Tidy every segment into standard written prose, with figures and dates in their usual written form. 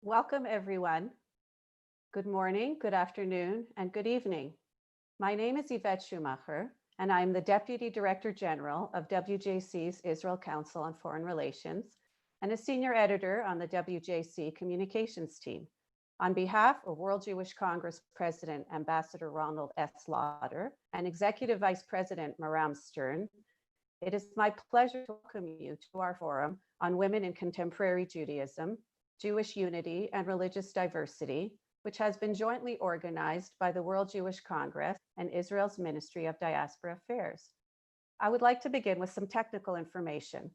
Welcome, everyone. Good morning, good afternoon, and good evening. My name is Yvette Schumacher, and I'm the Deputy Director General of WJC's Israel Council on Foreign Relations and a Senior Editor on the WJC Communications team. On behalf of World Jewish Congress President Ambassador Ronald S. Lauder and Executive Vice President Maram Stern, it is my pleasure to welcome you to our forum on women in contemporary Judaism, Jewish unity and religious diversity, which has been jointly organized by the World Jewish Congress and Israel's Ministry of Diaspora Affairs. I would like to begin with some technical information.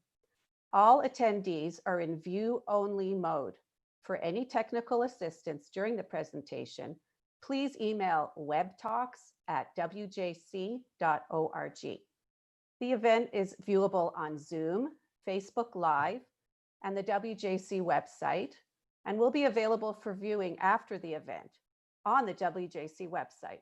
All attendees are in view-only mode. For any technical assistance during the presentation, please email webtalks@wjc.org. The event is viewable on Zoom, Facebook Live, and the WJC website, and will be available for viewing after the event on the WJC website.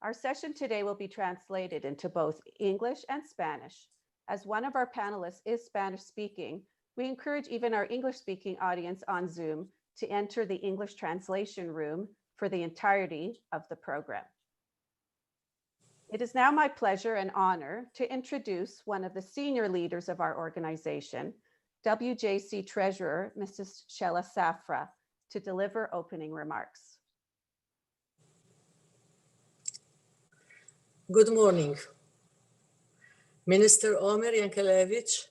Our session today will be translated into both English and Spanish. As one of our panelists is Spanish speaking, we encourage even our English speaking audience on Zoom to enter the English translation room for the entirety of the program. It is now my pleasure and honor to introduce one of the senior leaders of our organization, WJC Treasurer, Mrs. Shela Safra, to deliver opening remarks. Good morning. Minister Omer Yankelevitch,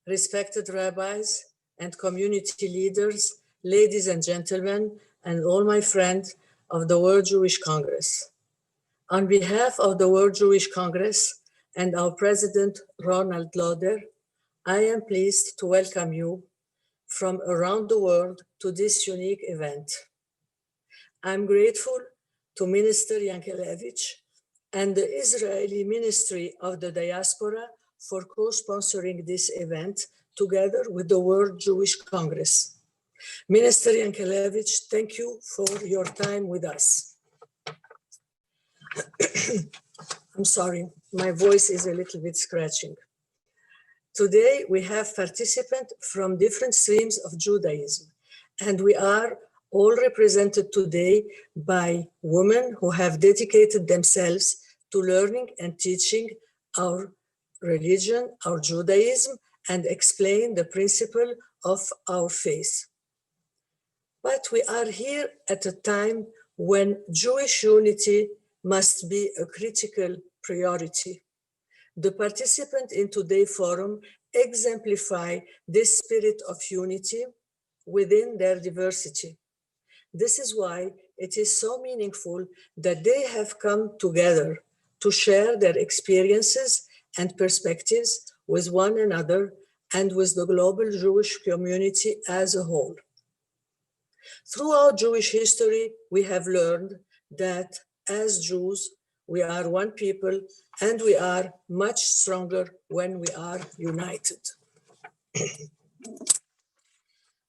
respected rabbis and community leaders, ladies and gentlemen, and all my friends of the World Jewish Congress. On behalf of the World Jewish Congress and our President Ronald Lauder, I am pleased to welcome you from around the world to this unique event. I'm grateful to Minister Yankelevitch and the Israeli Ministry of the Diaspora for co-sponsoring this event together with the World Jewish Congress. Minister Yankelevitch, thank you for your time with us. I'm sorry, my voice is a little bit scratching. Today, we have participants from different streams of Judaism, and we are all represented today by women who have dedicated themselves to learning and teaching our religion, our Judaism, and explain the principle of our faith. But we are here at a time when Jewish unity must be a critical priority. The participants in today's forum exemplify this spirit of unity within their diversity. This is why it is so meaningful that they have come together to share their experiences and perspectives with one another and with the global Jewish community as a whole. Throughout Jewish history, we have learned that as Jews, we are one people, and we are much stronger when we are united.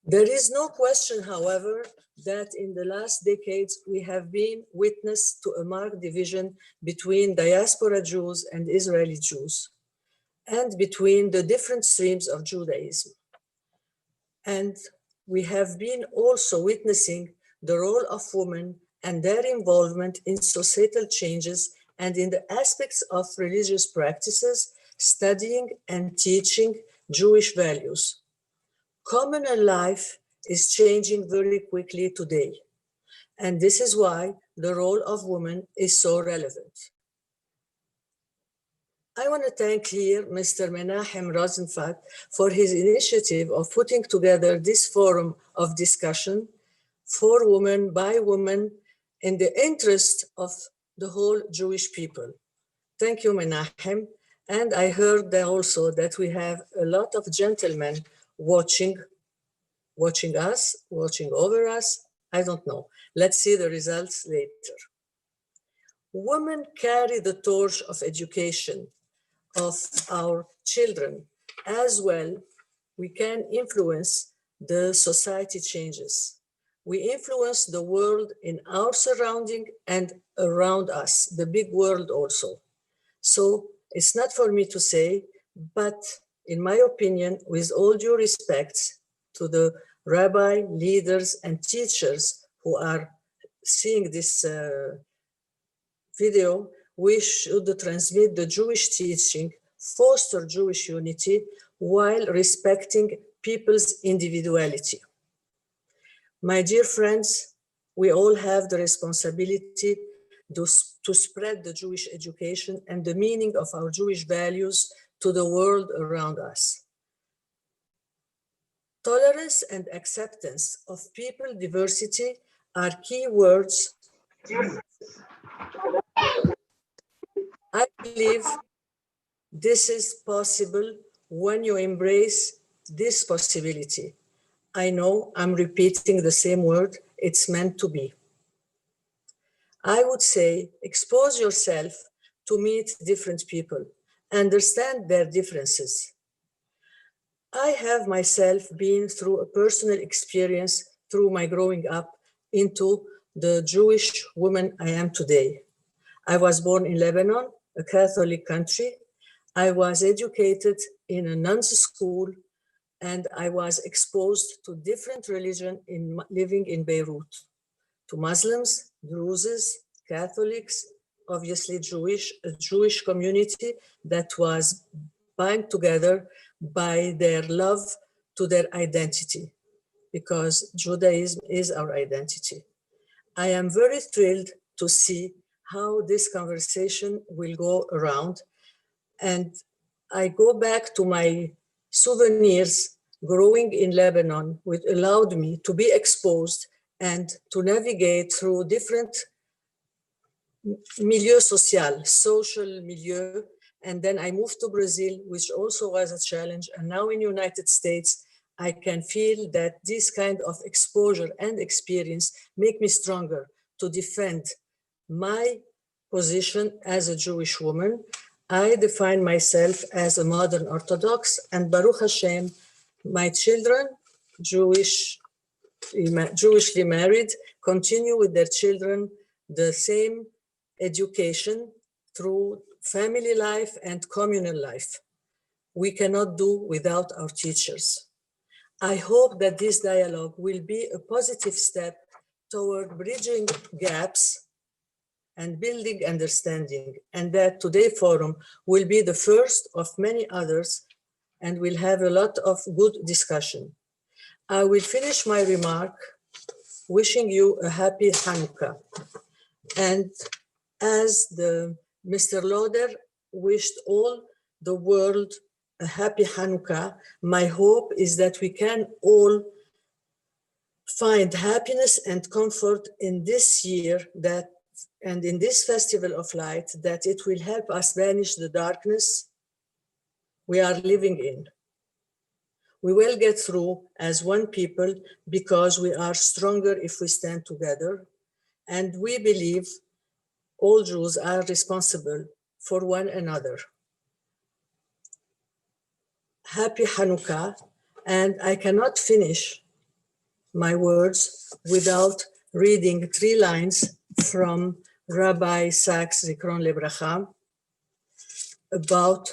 There is no question, however, that in the last decades, we have been witness to a marked division between diaspora Jews and Israeli Jews, and between the different streams of Judaism. And we have been also witnessing the role of women and their involvement in societal changes and in the aspects of religious practices, studying and teaching Jewish values. Communal life is changing very quickly today, and this is why the role of women is so relevant. I want to thank here Mr. Menachem Rosenfeld for his initiative of putting together this forum of discussion for women, by women, in the interest of the whole Jewish people. Thank you, Menachem. And I heard also that we have a lot of gentlemen watching us, watching over us. I don't know. Let's see the results later. Women carry the torch of education of our children. As well, we can influence the society changes. We influence the world in our surrounding and around us, the big world also. So it's not for me to say, but in my opinion, with all due respect to the rabbi, leaders, and teachers who are seeing this video, we should transmit the Jewish teaching, foster Jewish unity, while respecting people's individuality. My dear friends, we all have the responsibility to spread the Jewish education and the meaning of our Jewish values to the world around us. Tolerance and acceptance of people diversity are key words. I believe this is possible when you embrace this possibility. I know I'm repeating the same word, it's meant to be. I would say expose yourself to meet different people, understand their differences. I have myself been through a personal experience through my growing up into the Jewish woman I am today. I was born in Lebanon, a Catholic country. I was educated in a nuns school, and I was exposed to different religion in living in Beirut, to Muslims, Druses, Catholics, obviously a Jewish community that was bound together by their love to their identity, because Judaism is our identity. I am very thrilled to see how this conversation will go around. And I go back to my souvenirs growing in Lebanon, which allowed me to be exposed and to navigate through different milieu social, social milieu. And then I moved to Brazil, which also was a challenge. And now in the United States, I can feel that this kind of exposure and experience make me stronger to defend my position as a Jewish woman. I define myself as a modern Orthodox, and Baruch Hashem, my children, Jewishly married, continue with their children the same education through family life and communal life. We cannot do without our teachers. I hope that this dialogue will be a positive step toward bridging gaps and building understanding, and that today's forum will be the first of many others, and we'll have a lot of good discussion. I will finish my remark wishing you a happy Hanukkah. And as Mr. Loder wished all the world a happy Hanukkah, my hope is that we can all find happiness and comfort in this year and in this festival of light, that it will help us banish the darkness we are living in. We will get through as one people because we are stronger if we stand together. And we believe all Jews are responsible for one another. Happy Hanukkah. And I cannot finish my words without reading 3 lines from Rabbi Sachs, Zikron Lebracha, about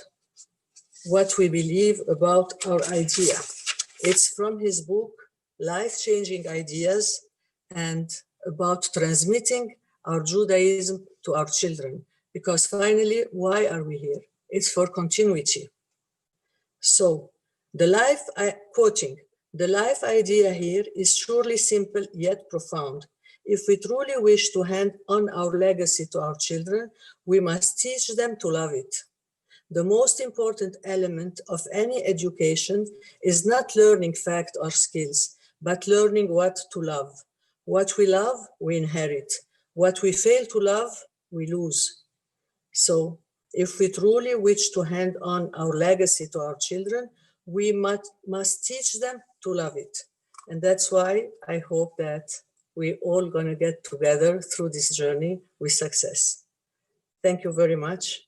what we believe about our idea. It's from his book, Life-Changing Ideas, and about transmitting our Judaism to our children. Because finally, why are we here? It's for continuity. So, quoting, the life idea here is surely simple yet profound. If we truly wish to hand on our legacy to our children, we must teach them to love it. The most important element of any education is not learning fact or skills, but learning what to love. What we love, we inherit. What we fail to love, we lose. So if we truly wish to hand on our legacy to our children, we must teach them to love it. And that's why I hope that we all gonna get together through this journey with success. Thank you very much.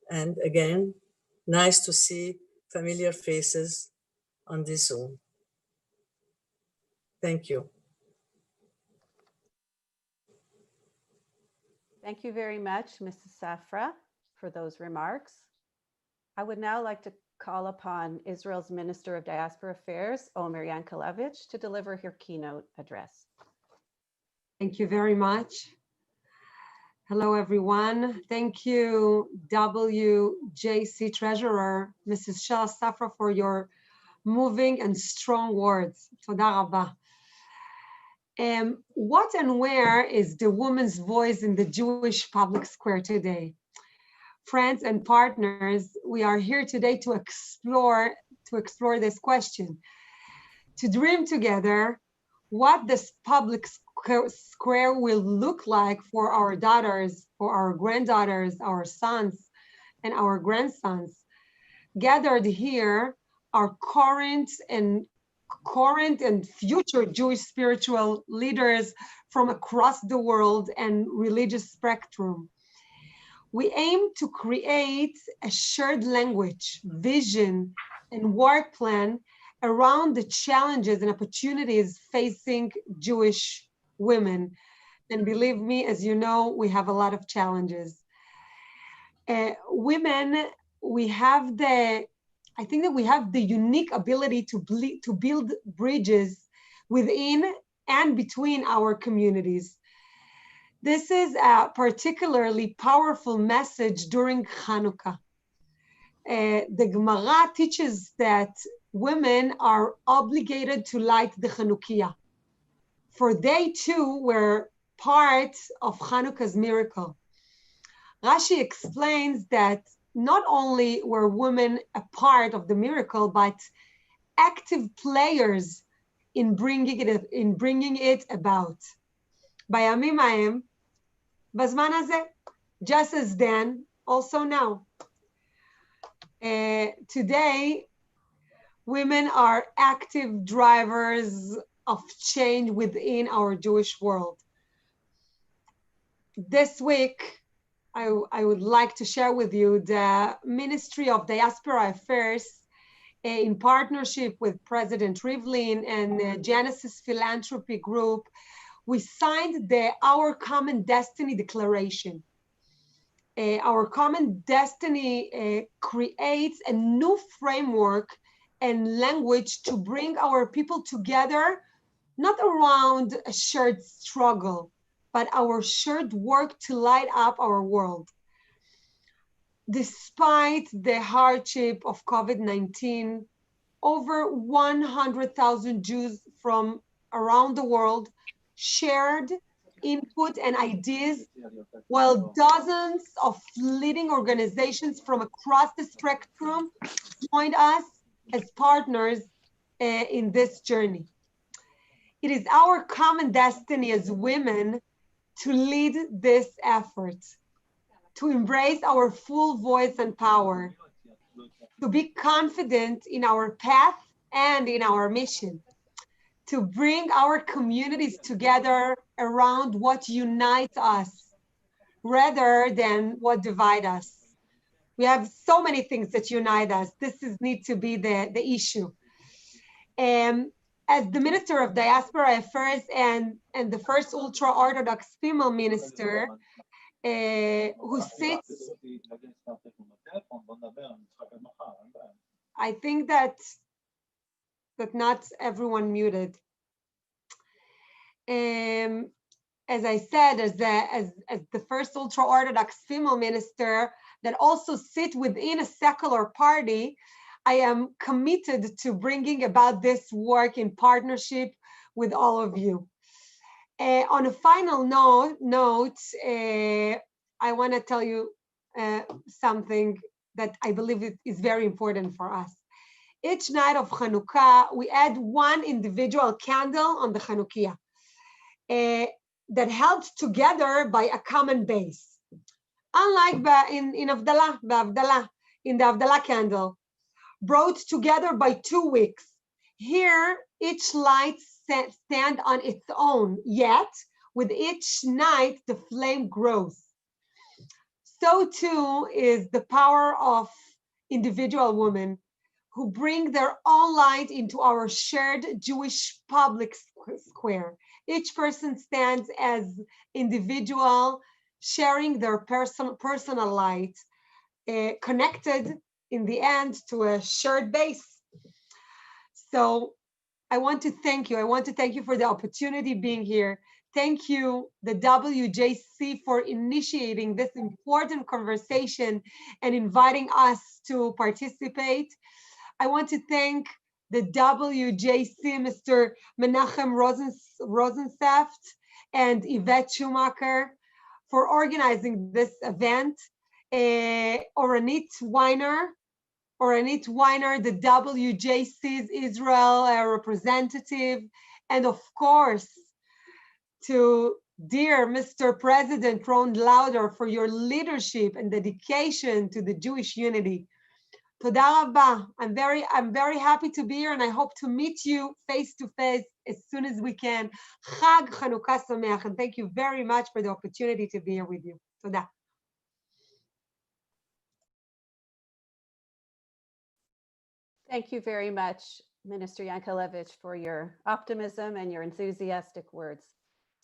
And again, nice to see familiar faces on this Zoom. Thank you. Thank you very much, Mrs. Safra, for those remarks. I would now like to call upon Israel's Minister of Diaspora Affairs, Omer Yankelevitch, to deliver her keynote address. Thank you very much. Hello, everyone. Thank you, WJC Treasurer, Mrs. Shah Safra, for your moving and strong words. Toda rabba. What and where is the woman's voice in the Jewish public square today? Friends and partners, we are here today to explore this question, to dream together what this public square will look like for our daughters, for our granddaughters, our sons, and our grandsons. Gathered here are current and future Jewish spiritual leaders from across the world and religious spectrum. We aim to create a shared language, vision, and work plan around the challenges and opportunities facing Jewish women. And believe me, as you know, we have a lot of challenges. Women, I think that we have the unique ability to build bridges within and between our communities. This is a particularly powerful message during Hanukkah. The Gemara teaches that women are obligated to light the Chanukiah, for they too were part of Hanukkah's miracle. Rashi explains that not only were women a part of the miracle, but active players in bringing it about. Bayamim haem, bazman hazeh, just as then, also now. Today, women are active drivers of change within our Jewish world. This week, I would like to share with you the Ministry of Diaspora Affairs in partnership with President Rivlin and the Genesis Philanthropy Group. We signed the Our Common Destiny Declaration. Our Common Destiny creates a new framework and language to bring our people together, not around a shared struggle, but our shared work to light up our world. Despite the hardship of COVID-19, over 100,000 Jews from around the world shared input and ideas, while dozens of leading organizations from across the spectrum joined us as partners in this journey. It is our common destiny as women to lead this effort, to embrace our full voice and power, to be confident in our path and in our mission, to bring our communities together around what unites us rather than what divides us. We have so many things that unite us. This needs to be the issue. As the Minister of Diaspora Affairs and the first ultra-Orthodox female minister who sits, I think that not everyone muted. As I said, as the first ultra-Orthodox female minister that also sit within a secular party, I am committed to bringing about this work in partnership with all of you. On a final note, I want to tell you something that I believe is very important for us. Each night of Hanukkah, we add one individual candle on the Chanukiah that held together by a common base. Unlike in the Havdalah candle, brought together by 2 wicks. Here, each light stands on its own, yet with each night, the flame grows. So too is the power of individual women who bring their own light into our shared Jewish public square. Each person stands as individual, sharing their personal light, connected in the end to a shared base. So I want to thank you. I want to thank you for the opportunity being here. Thank you, the WJC, for initiating this important conversation and inviting us to participate. I want to thank the WJC, Mr. Menachem Rosensaft and Yvette Schumacher for organizing this event. Oranit Weiner, the WJC's Israel representative, and of course, to dear Mr. President Ron Lauder for your leadership and dedication to the Jewish unity. Toda rabba. I'm very happy to be here, and I hope to meet you face to face as soon as we can. Chag Chanukah Sameach, and thank you very much for the opportunity to be here with you. Toda. Thank you very much, Minister Yankelevitch, for your optimism and your enthusiastic words.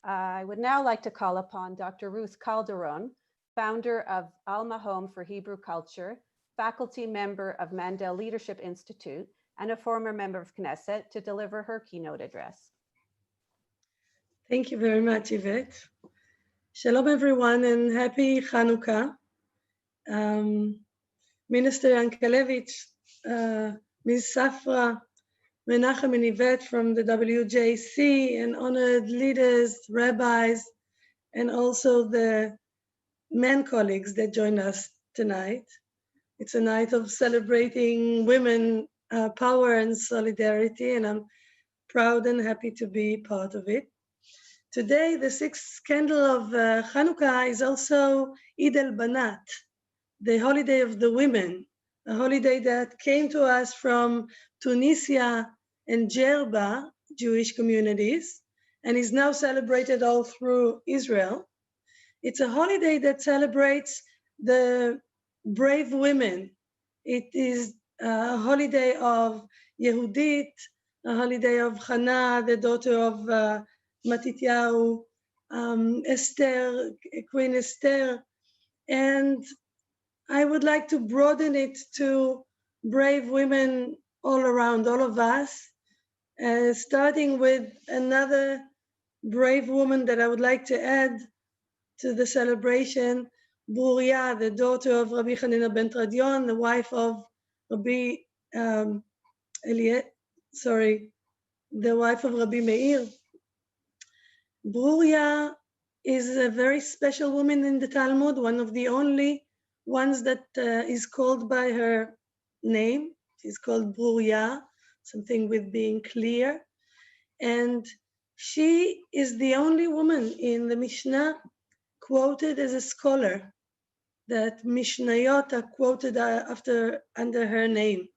I would now like to call upon Dr. Ruth Calderon, founder of Alma Home for Hebrew Culture, faculty member of Mandel Leadership Institute, and a former member of Knesset, to deliver her keynote address. Thank you very much, Yvette. Shalom, everyone, and happy Chanukah. Minister Yankelevitch, Ms. Safra, Menachem and Yvette from the WJC, and honored leaders, rabbis, and also the men colleagues that join us tonight. It's a night of celebrating women power and solidarity, and I'm proud and happy to be part of it. Today, the sixth candle of Hanukkah is also Eid al-Banat, the holiday of the women, a holiday that came to us from Tunisia and Jerba, Jewish communities, and is now celebrated all through Israel. It's a holiday that celebrates the brave women. It is a holiday of Yehudit, a holiday of Hannah, the daughter of Matityahu, Esther, Queen Esther, and I would like to broaden it to brave women all around, all of us, starting with another brave woman that I would like to add to the celebration, Bruria, the daughter of Rabbi Hanina ben Tradion, the wife of Rabbi the wife of Rabbi Meir. Bruria is a very special woman in the Talmud, one of the only ones that is called by her name. She's called Bruria, something with being clear. And she is the only woman in the Mishnah quoted as a scholar, that Mishnayot are quoted under her name.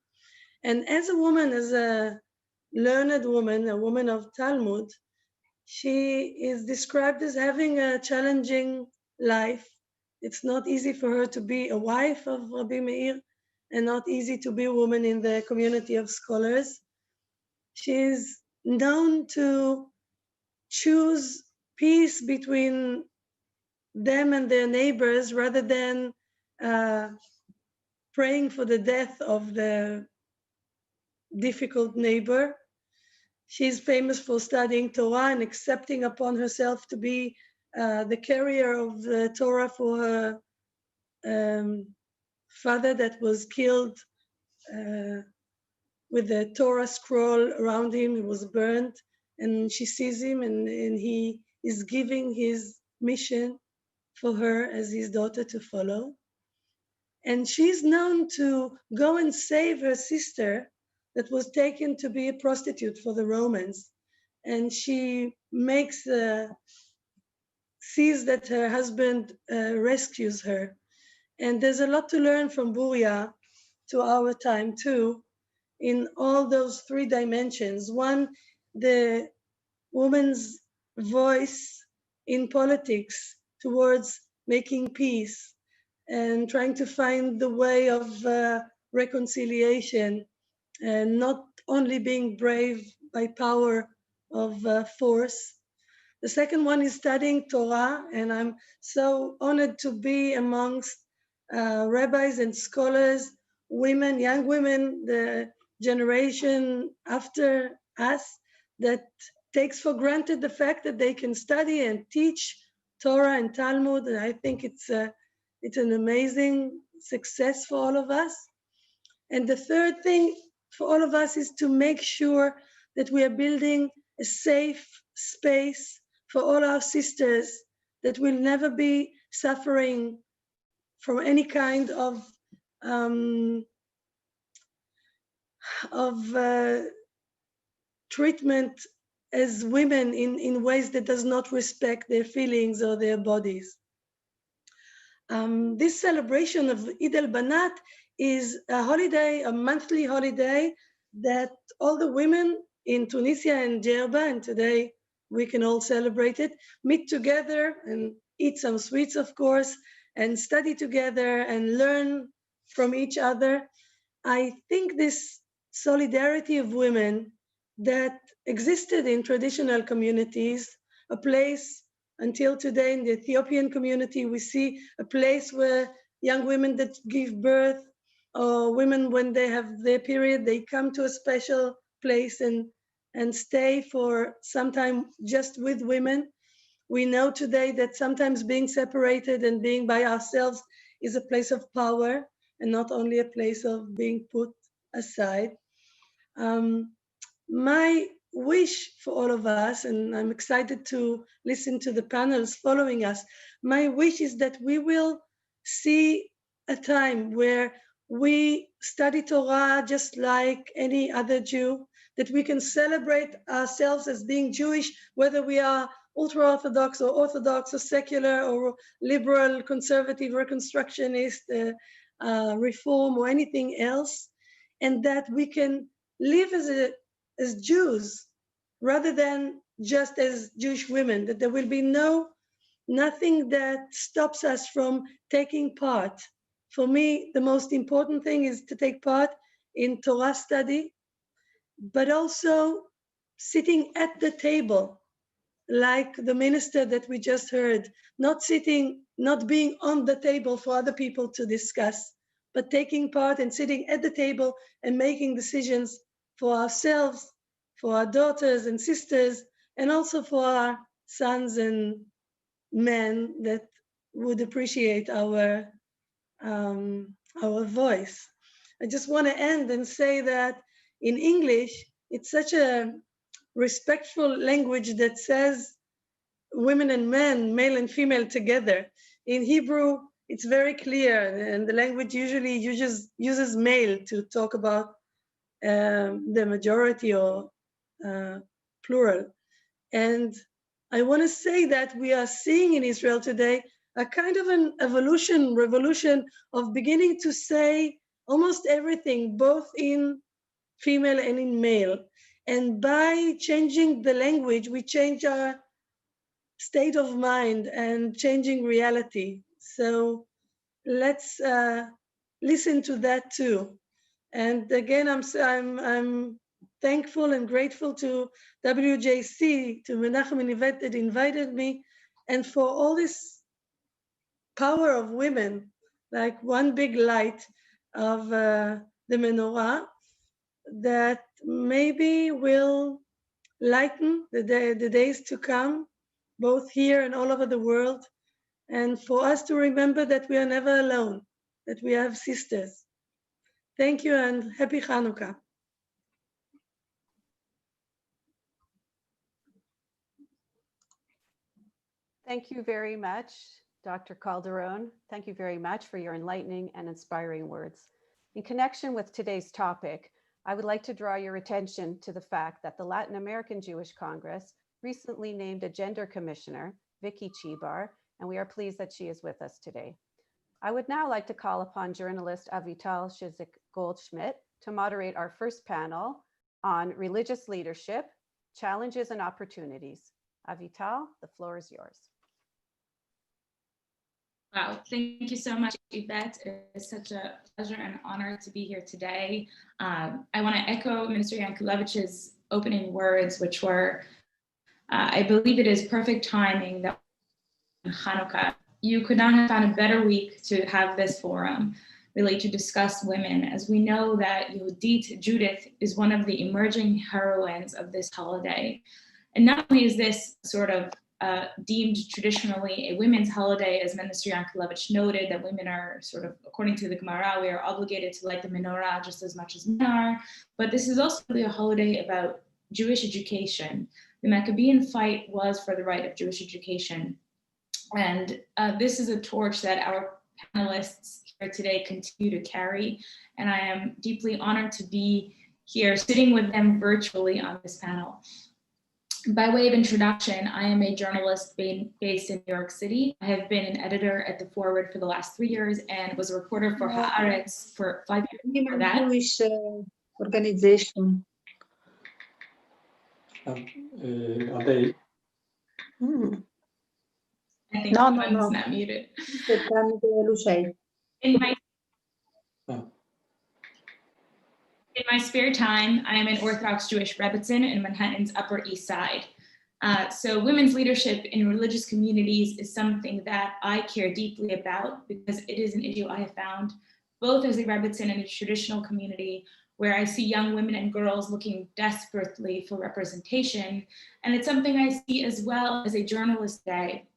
And as a woman, as a learned woman, a woman of Talmud, she is described as having a challenging life. It's not easy for her to be a wife of Rabbi Meir, and not easy to be a woman in the community of scholars. She is known to choose peace between them and their neighbors rather than praying for the death of the difficult neighbor. She's famous for studying Torah and accepting upon herself to be the carrier of the Torah for her father that was killed with the Torah scroll around him. He was burned, and she sees him, and he is giving his mission for her as his daughter to follow. And she's known to go and save her sister that was taken to be a prostitute for the Romans. And she sees that her husband rescues her. And there's a lot to learn from Bruria to our time too, in all those three dimensions. One, the woman's voice in politics towards making peace and trying to find the way of reconciliation, and not only being brave by power of force. The second one is studying Torah, and I'm so honored to be amongst rabbis and scholars women, young women, the generation after us that takes for granted the fact that they can study and teach Torah and Talmud. And I think it's an amazing success for all of us. And the third thing for all of us is to make sure that we are building a safe space for all our sisters that will never be suffering from any kind of treatment as women in ways that does not respect their feelings or their bodies. This celebration of Eid al-Banat is a holiday, a monthly holiday that all the women in Tunisia and Jerba, and today we can all celebrate it, meet together and eat some sweets, of course, and study together and learn from each other. I think this solidarity of women that existed in traditional communities, a place until today in the Ethiopian community, we see a place where young women that give birth or women when they have their period, they come to a special place and stay for some time just with women. We know today that sometimes being separated and being by ourselves is a place of power and not only a place of being put aside. My wish for all of us, and I'm excited to listen to the panels following us, my wish is that we will see a time where we study Torah just like any other Jew, that we can celebrate ourselves as being Jewish, whether we are ultra-Orthodox or secular or liberal, conservative, reconstructionist, reform or anything else, and that we can live as Jews rather than just as Jewish women, that there will be nothing that stops us from taking part. For me, the most important thing is to take part in Torah study, but also sitting at the table, like the minister that we just heard, not being on the table for other people to discuss, but taking part and sitting at the table and making decisions for ourselves, for our daughters and sisters, and also for our sons and men that would appreciate our voice. I just want to end and say that in English, it's such a respectful language that says women and men, male and female together. In Hebrew, it's very clear, and the language usually uses male to talk about the majority or plural. And I want to say that we are seeing in Israel today a kind of an revolution of beginning to say almost everything, both in female and in male. And by changing the language, we change our state of mind and changing reality. So let's listen to that too. And again, I'm thankful and grateful to WJC, to Menachem and Yvette that invited me, and for all this power of women, like one big light of the menorah that maybe will lighten the days to come, both here and all over the world, and for us to remember that we are never alone, that we have sisters. Thank you and happy Hanukkah. Thank you very much, Dr. Calderon. Thank you very much for your enlightening and inspiring words. In connection with today's topic, I would like to draw your attention to the fact that the Latin American Jewish Congress recently named a gender commissioner, Vicky Chibar, and we are pleased that she is with us today. I would now like to call upon journalist Avital Goldschmidt to moderate our first panel on religious leadership, challenges and opportunities. Avital, the floor is yours. Wow, thank you so much, Yvette. It's such a pleasure and honor to be here today. I want to echo Minister Yankelevitch's opening words, which were, I believe it is perfect timing that Hanukkah. You could not have found a better week to have this forum. relate to discuss women, as we know that Judith is one of the emerging heroines of this holiday. And not only is this sort of deemed traditionally a women's holiday, as Minister Yankelevitch noted, that women are sort of, according to the Gemara, we are obligated to light the menorah just as much as men are, but this is also really a holiday about Jewish education. The Maccabean fight was for the right of Jewish education. And this is a torch that our panelists here today continue to carry. And I am deeply honored to be here sitting with them virtually on this panel. By way of introduction, I am a journalist based in New York City. I have been an editor at The Forward for the last 3 years and was a reporter for Haaretz for 5 years before that. Jewish organization. Are they? I think No, one's not muted. In my spare time, I am an Orthodox Jewish Rebbitzin in Manhattan's Upper East Side. So women's leadership in religious communities is something that I care deeply about because it is an issue I have found both as a Rebbitzin in a traditional community where I see young women and girls looking desperately for representation. And it's something I see as well as a journalist today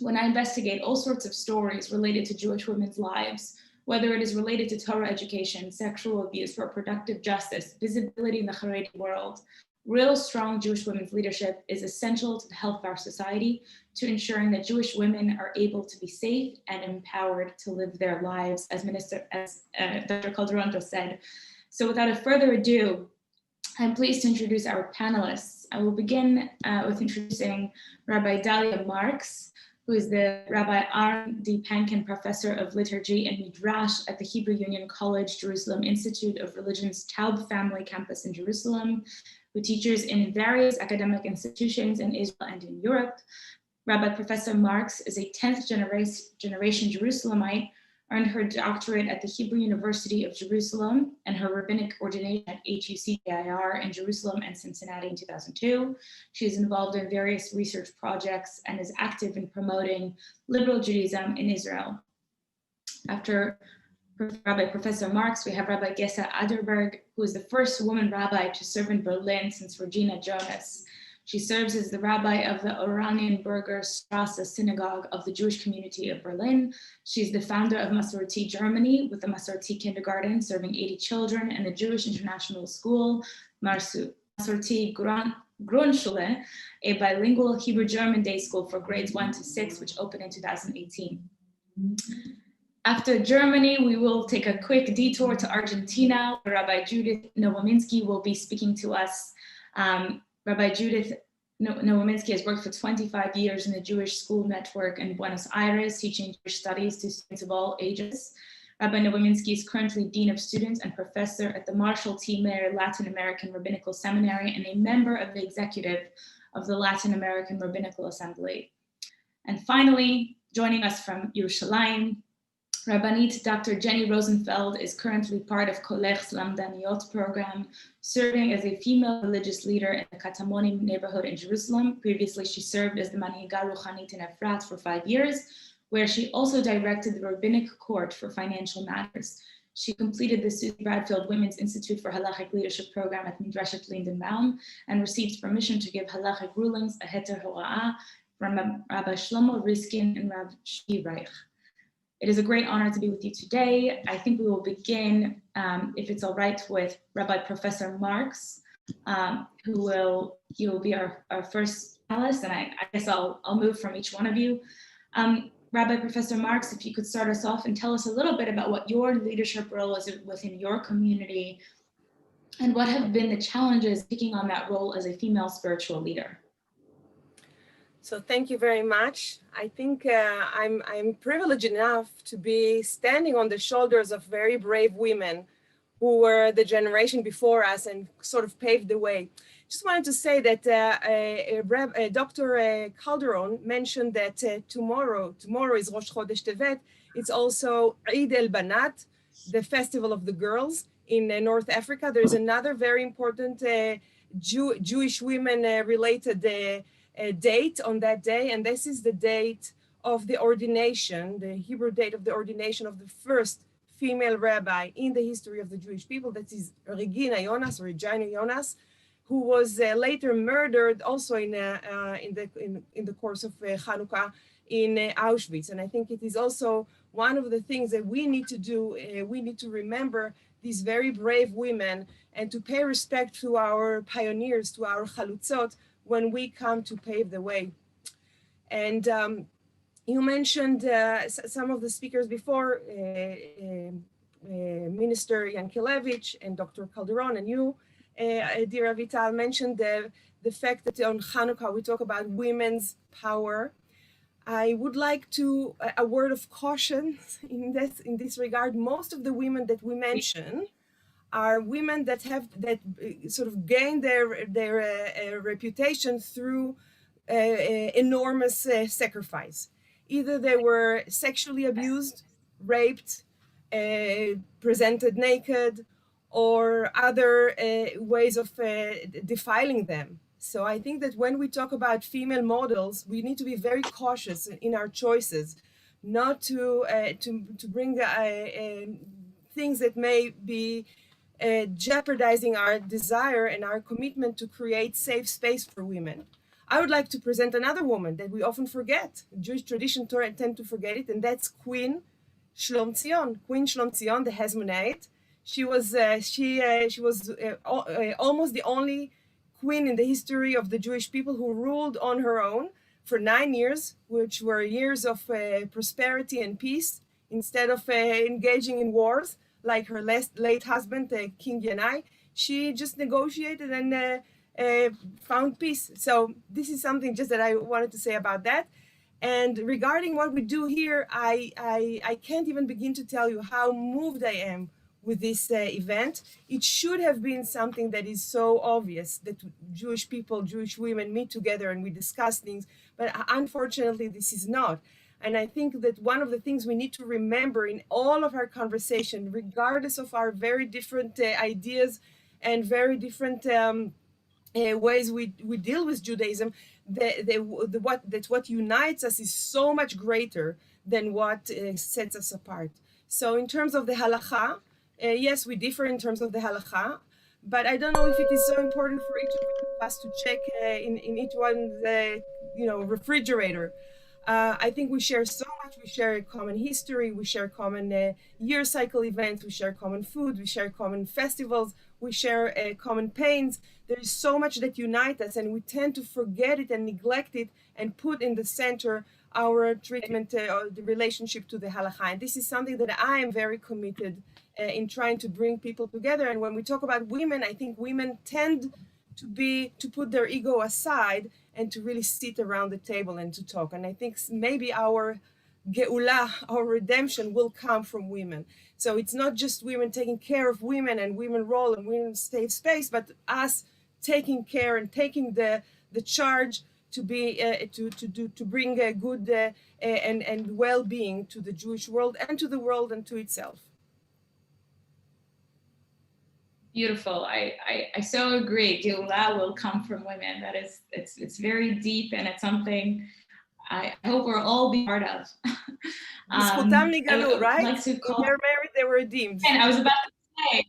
when I investigate all sorts of stories related to Jewish women's lives, whether it is related to Torah education, sexual abuse, reproductive justice, visibility in the Haredi world. Real strong Jewish women's leadership is essential to the health of our society, to ensuring that Jewish women are able to be safe and empowered to live their lives, as Dr. Calderon just said. So without a further ado, I'm pleased to introduce our panelists. I will begin with introducing Rabbi Dalia Marx, who is the Rabbi Aaron D. Pankin Professor of Liturgy and Midrash at the Hebrew Union College Jerusalem Institute of Religion's Taub Family Campus in Jerusalem, who teaches in various academic institutions in Israel and in Europe. Rabbi Professor Marx is a 10th generation Jerusalemite, earned her doctorate at the Hebrew University of Jerusalem and her rabbinic ordination at HUCIR in Jerusalem and Cincinnati in 2002. She is involved in various research projects and is active in promoting liberal Judaism in Israel. After Rabbi Professor Marx, we have Rabbi Gesa Aderberg, who is the first woman rabbi to serve in Berlin since Regina Jonas. She serves as the rabbi of the Oranienburger Strasse Synagogue of the Jewish community of Berlin. She's the founder of Masorti Germany with the Masorti Kindergarten, serving 80 children, and the Jewish International School, Masorti Grundschule, a bilingual Hebrew-German day school for grades 1 to 6, which opened in 2018. After Germany, we will take a quick detour to Argentina, where Rabbi Judith Nobominsky will be speaking to us. Rabbi Judith Noeminsky has worked for 25 years in the Jewish School Network in Buenos Aires, teaching Jewish studies to students of all ages. Rabbi Nobominsky is currently Dean of Students and Professor at the Marshall T. Mayer Latin American Rabbinical Seminary and a member of the executive of the Latin American Rabbinical Assembly. And finally, joining us from Yerushalayim, Rabinit Dr. Jenny Rosenfeld is currently part of Kolech's Lamdaniot program, serving as a female religious leader in the Katamonim neighborhood in Jerusalem. Previously, she served as the Manhiga Ruchanit in Efrat for 5 years, where she also directed the Rabbinic Court for Financial Matters. She completed the Susie Bradfield Women's Institute for Halachic Leadership program at Midreshet Lindenbaum and received permission to give halachic rulings, a heter hora'ah, from Rabbi Shlomo Riskin and Rav Shvi Reich. It is a great honor to be with you today. I think we will begin, if it's all right, with Rabbi Professor Marx, he will be our first panelist, and I guess I'll move from each one of you. Rabbi Professor Marx, if you could start us off and tell us a little bit about what your leadership role is within your community, and what have been the challenges taking on that role as a female spiritual leader. So thank you very much. I think I'm privileged enough to be standing on the shoulders of very brave women who were the generation before us and sort of paved the way. Just wanted to say that Dr. Calderon mentioned that tomorrow is Rosh Chodesh Tevet. It's also Eid el-Banat, the festival of the girls in North Africa. There's another very important Jewish women related date on that day, and this is the date of the ordination, the Hebrew date of the ordination of the first female rabbi in the history of the Jewish people. That is Regina Jonas, who was later murdered also in the course of Hanukkah in Auschwitz. And I think it is also one of the things that we need to do. We need to remember these very brave women and to pay respect to our pioneers, to our chalutzot, when we come to pave the way. And you mentioned some of the speakers before, Minister Yankelevitch and Dr. Calderon, and you, dear Avital, mentioned the fact that on Hanukkah we talk about women's power. I would like to a word of caution in this regard. Most of the women that we mention are women that have sort of gained their reputation through enormous sacrifice. Either they were sexually abused, raped, presented naked, or other ways of defiling them. So I think that when we talk about female models, we need to be very cautious in our choices, not to bring things that may be jeopardizing our desire and our commitment to create safe space for women. I would like to present another woman that we often forget. Jewish tradition tend to forget it, and that's Queen Shlom Tzion. Queen Shlom Tzion, the Hasmonite. She was almost the only queen in the history of the Jewish people who ruled on her own for 9 years, which were years of prosperity and peace, instead of engaging in wars like her late husband, King Yanai. She just negotiated and found peace. So this is something just that I wanted to say about that. And regarding what we do here, I can't even begin to tell you how moved I am with this event. It should have been something that is so obvious that Jewish people, Jewish women meet together and we discuss things, but unfortunately this is not. And I think that one of the things we need to remember in all of our conversation, regardless of our very different ideas and very different ways we deal with Judaism, what unites us is so much greater than what sets us apart. So in terms of the halakha, yes, we differ in terms of the halakha, but I don't know if it is so important for each of us to check in each one's refrigerator. I think we share so much. We share a common history, we share common year cycle events, we share common food, we share common festivals, we share common pains. There is so much that unites us, and we tend to forget it and neglect it and put in the center our treatment or the relationship to the halakha. And this is something that I am very committed in trying to bring people together. And when we talk about women, I think women tend to put their ego aside and to really sit around the table and to talk. And I think maybe our geula, our redemption, will come from women. So it's not just women taking care of women and women role and women's safe space, but us taking care and taking the charge to be to bring a good and well-being to the Jewish world and to the world and to itself. Beautiful. I so agree. Geula will come from women. That is, it's very deep, and it's something I hope we'll all be part of. Right? Like to call, they're married, they were redeemed. And I was about to say,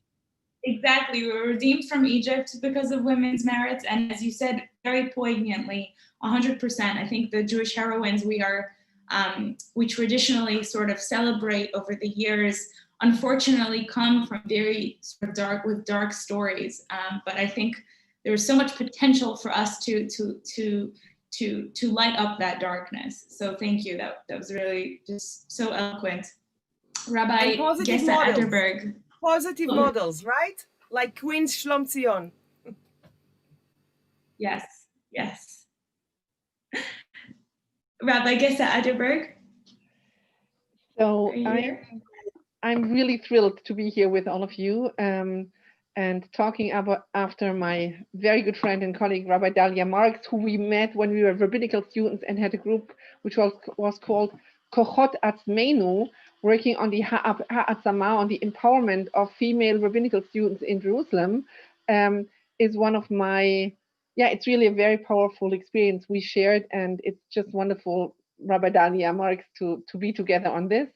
exactly, we were redeemed from Egypt because of women's merits. And as you said, very poignantly, 100%, I think the Jewish heroines we traditionally sort of celebrate over the years, unfortunately come from very sort of dark stories. But I think there's so much potential for us to light up that darkness. So thank you. That was really just so eloquent. Rabbi Gesa Atterberg. Positive models, right? Like Queen Shlom Tzion. Yes, yes. Rabbi Gesa Atterberg. So I'm really thrilled to be here with all of you and talking about after my very good friend and colleague, Rabbi Dalia Marx, who we met when we were rabbinical students and had a group which was called Kochot Atzmeinu, working on the Ha'atzama, on the empowerment of female rabbinical students in Jerusalem, is one of my, it's really a very powerful experience we shared, and it's just wonderful, Rabbi Dalia Marx, to be together on this.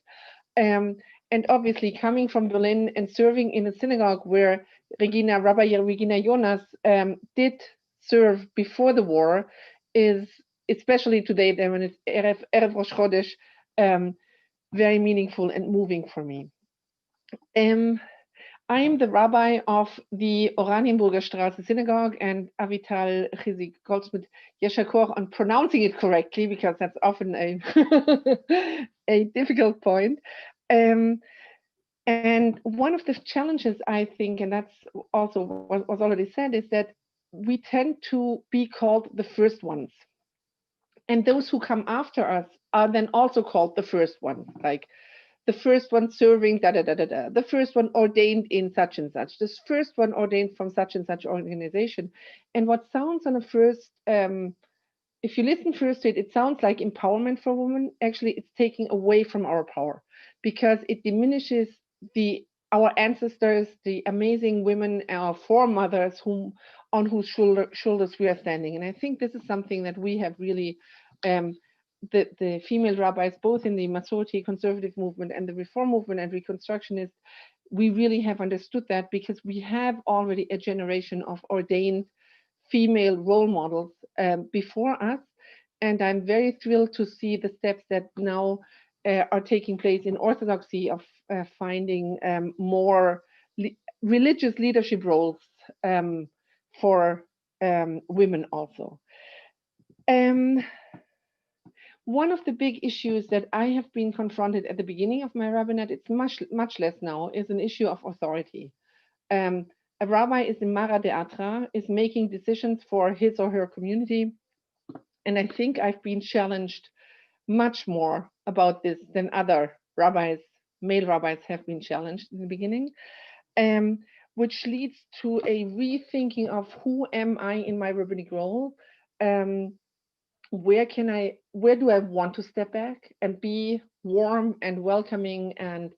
And And obviously coming from Berlin and serving in a synagogue where Rabbi Regina Jonas did serve before the war is, especially today when it's Erev Rosh Chodesh, very meaningful and moving for me. I'm the rabbi of the Oranienburger Straße Synagogue, and Avital Goldschmidt Yeshakor on pronouncing it correctly, because that's often a, a difficult point. And one of the challenges, I think, and that's also what was already said, is that we tend to be called the first ones. And those who come after us are then also called the first ones, like the first one serving the first one ordained in such and such, this first one ordained from such and such organization. And what sounds on a first, if you listen first to it, it sounds like empowerment for women. Actually, it's taking away from our power, because it diminishes our ancestors, the amazing women, our foremothers, on whose shoulders we are standing. And I think this is something that we have really, the female rabbis, both in the Masorti conservative movement and the reform movement and reconstructionists, we really have understood that, because we have already a generation of ordained female role models before us. And I'm very thrilled to see the steps that now are taking place in Orthodoxy of finding more religious leadership roles for women also. One of the big issues that I have been confronted at the beginning of my rabbinate, it's much less now, is an issue of authority. A rabbi is in Mara de Atra, is making decisions for his or her community. And I think I've been challenged much more about this than other rabbis, male rabbis have been challenged in the beginning, which leads to a rethinking of who am I in my rabbinic role? Where do I want to step back and be warm and welcoming and,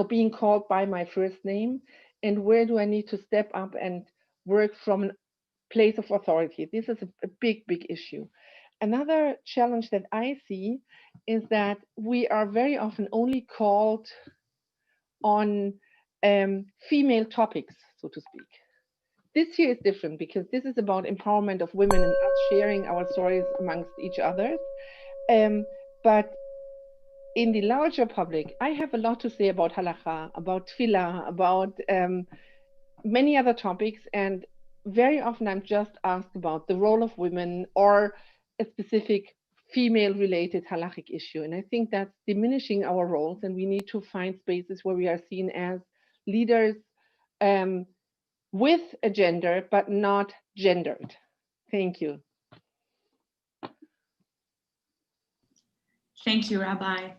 being called by my first name? And where do I need to step up and work from a place of authority? This is a big, big issue. Another challenge that I see is that we are very often only called on female topics, so to speak. This year is different, because this is about empowerment of women and us sharing our stories amongst each other. But in the larger public, I have a lot to say about halakha, about tefillah, about many other topics. And very often I'm just asked about the role of women or a specific female-related halachic issue. And I think that's diminishing our roles, and we need to find spaces where we are seen as leaders with a gender, but not gendered. Thank you. Thank you, Rabbi.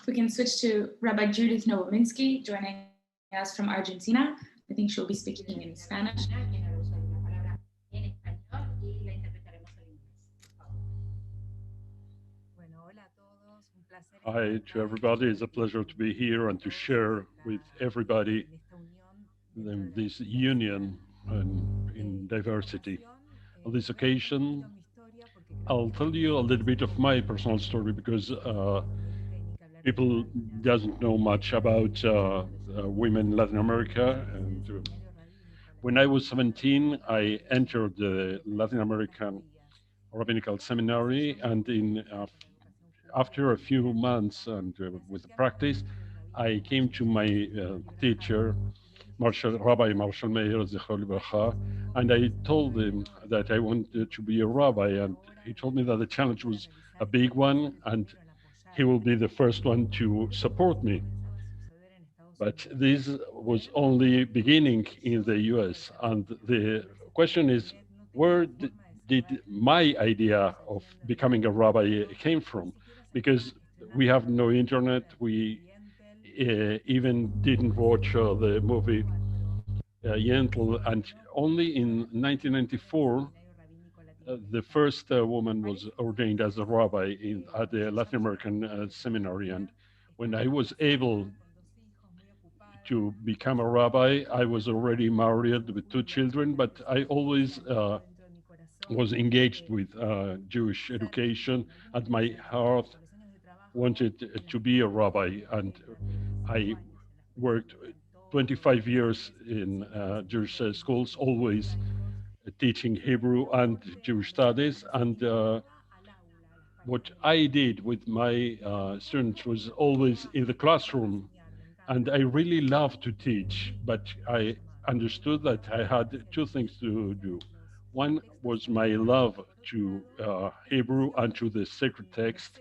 We can switch to Rabbi Judith Nobominsky, joining us from Argentina. I think she'll be speaking in Spanish. Hi to everybody. It's a pleasure to be here and to share with everybody this union in diversity. On this occasion, I'll tell you a little bit of my personal story, because people doesn't know much about women in Latin America. And when I was 17, I entered the Latin American Rabbinical Seminary, and after a few months and with practice, I came to my teacher, Rabbi Marshall Meir, Zichro Livracha, and I told him that I wanted to be a rabbi, and he told me that the challenge was a big one, and he will be the first one to support me. But this was only beginning in the US, and the question is, where did my idea of becoming a rabbi came from? Because we have no internet, we even didn't watch the movie Yentl, and only in 1994 the first woman was ordained as a rabbi at the Latin American seminary. And when I was able to become a rabbi, I was already married with 2 children, but I always was engaged with Jewish education, and my heart wanted to be a rabbi. And I worked 25 years in Jewish schools, always teaching Hebrew and Jewish studies. And what I did with my students was always in the classroom. And I really loved to teach, but I understood that I had two things to do. One was my love to Hebrew and to the sacred text.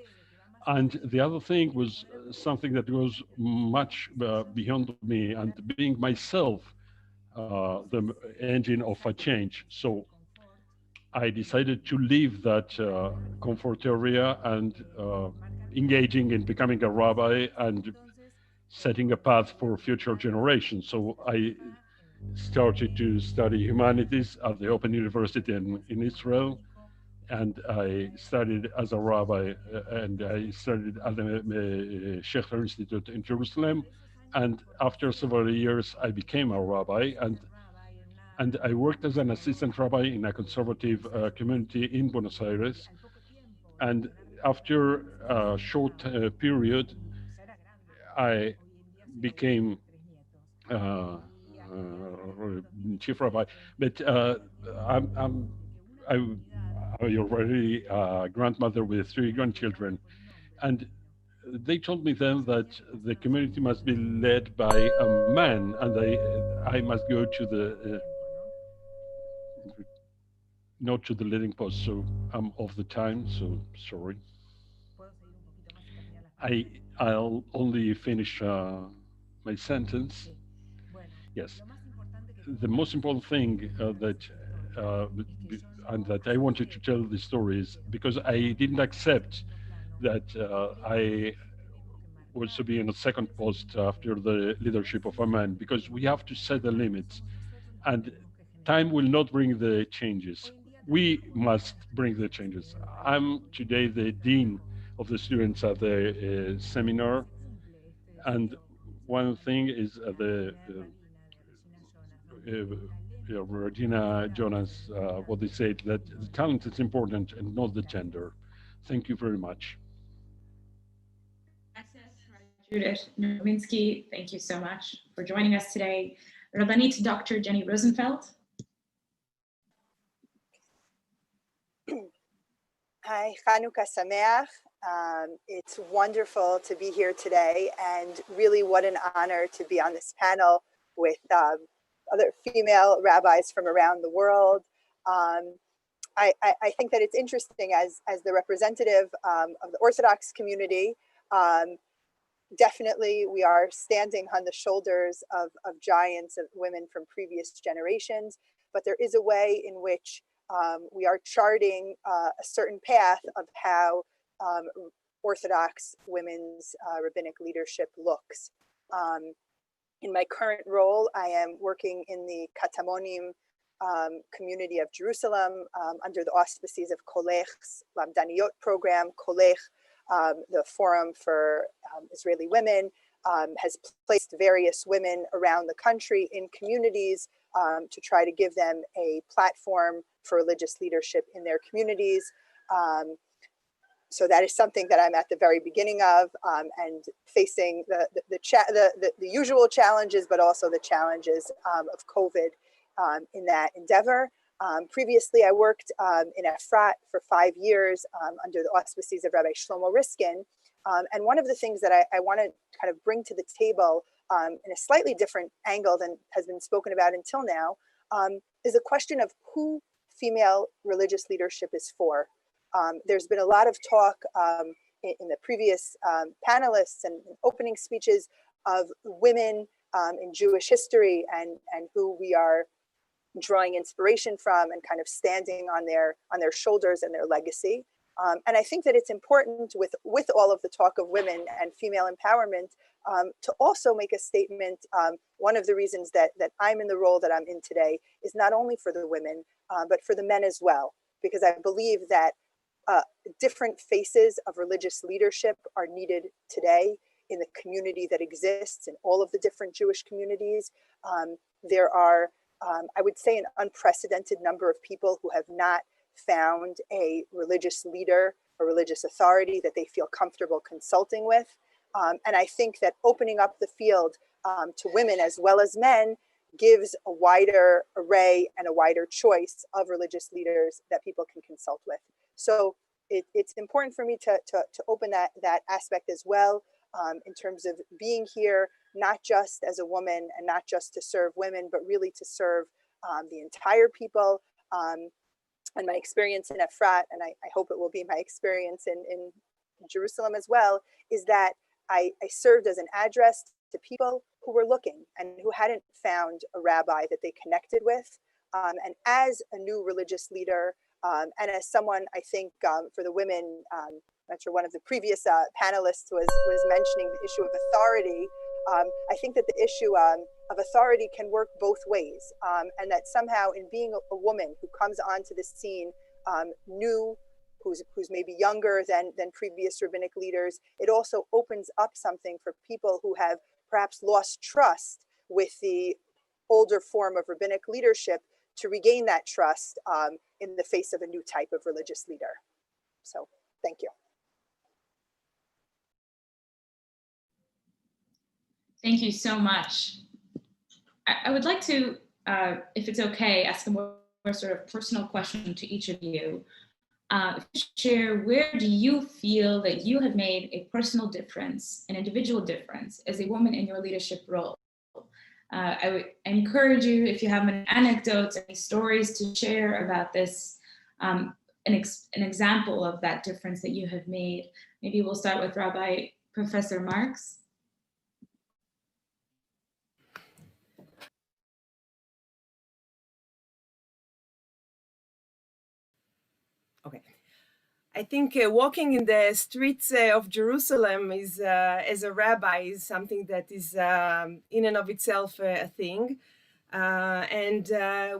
And the other thing was something that goes much beyond me, and being myself the engine of a change. So I decided to leave that comfort area and engaging in becoming a rabbi and setting a path for future generations. So I started to study humanities at the Open University in Israel. And I studied as a rabbi, and I studied at the Shechter Institute in Jerusalem. And after several years, I became a rabbi, and I worked as an assistant rabbi in a conservative community in Buenos Aires. And after a short period, I became chief rabbi, but I'm already a grandmother with 3 grandchildren, and they told me then that the community must be led by a man, and I must go to the not to the leading post. So I'm off the time, so sorry. I'll only finish my sentence. Yes. The most important thing and that I wanted to tell the story is because I didn't accept that I was to be in a second post after the leadership of a man, because we have to set the limits, and time will not bring the changes. We must bring the changes. I'm today the dean of the students at the seminar, and one thing is Regina Jonas, what they said, that the talent is important and not the gender. Thank you very much. Judith Noeminsky, thank you so much for joining us today. Rabinit Dr. Jenny Rosenfeld. Hi, Chanukah Sameach. It's wonderful to be here today, and really what an honor to be on this panel with other female rabbis from around the world. I think that it's interesting as the representative of the Orthodox community. Definitely, we are standing on the shoulders of giants, of women from previous generations, but there is a way in which we are charting a certain path of how Orthodox women's rabbinic leadership looks. In my current role, I am working in the Katamonim community of Jerusalem under the auspices of Kolech's Lamdaniyot program. Kolech, the Forum for Israeli Women, has placed various women around the country in communities to try to give them a platform for religious leadership in their communities. So that is something that I'm at the very beginning of, and facing the usual challenges, but also the challenges of COVID in that endeavor. Previously, I worked in Efrat for 5 years under the auspices of Rabbi Shlomo Riskin. And one of the things that I want to kind of bring to the table in a slightly different angle than has been spoken about until now is a question of who female religious leadership is for. There's been a lot of talk in the previous panelists and opening speeches of women in Jewish history and who we are drawing inspiration from and kind of standing on their shoulders and their legacy. And I think that it's important with all of the talk of women and female empowerment to also make a statement. One of the reasons that I'm in the role that I'm in today is not only for the women, but for the men as well, because I believe that different faces of religious leadership are needed today in the community that exists in all of the different Jewish communities. There are, I would say, an unprecedented number of people who have not found a religious leader, a religious authority that they feel comfortable consulting with. And I think that opening up the field to women as well as men gives a wider array and a wider choice of religious leaders that people can consult with. So it's important for me to open that aspect as well, in terms of being here, not just as a woman and not just to serve women, but really to serve the entire people. And my experience in Efrat, and I hope it will be my experience in Jerusalem as well, is that I served as an address to people who were looking and who hadn't found a rabbi that they connected with. And as a new religious leader, and as someone, I think for the women, I'm not sure one of the previous panelists was mentioning the issue of authority. I think that the issue of authority can work both ways, and that somehow in being a woman who comes onto the scene new, who's maybe younger than previous rabbinic leaders, it also opens up something for people who have perhaps lost trust with the older form of rabbinic leadership to regain that trust in the face of a new type of religious leader. So thank you. Thank you so much. I would like to, if it's okay, ask a more sort of personal question to each of you. Share, where do you feel that you have made a personal difference, an individual difference as a woman in your leadership role? I would encourage you, if you have any anecdotes, any stories to share about this, an example of that difference that you have made. Maybe we'll start with Rabbi Professor Marx. Okay. I think walking in the streets of Jerusalem is, as a rabbi, is something that is in and of itself a thing, and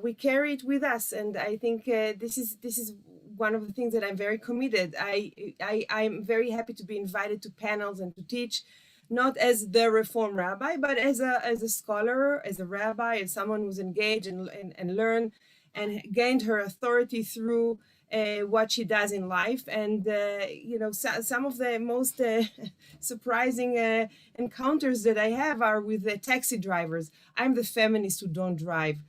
we carry it with us. And I think this is one of the things that I'm very committed. I'm very happy to be invited to panels and to teach, not as the Reform rabbi, but as a scholar, as a rabbi, as someone who's engaged and learned and gained her authority through what she does in life. And you know, some of the most surprising encounters that I have are with taxi drivers. I'm the feminist who don't drive.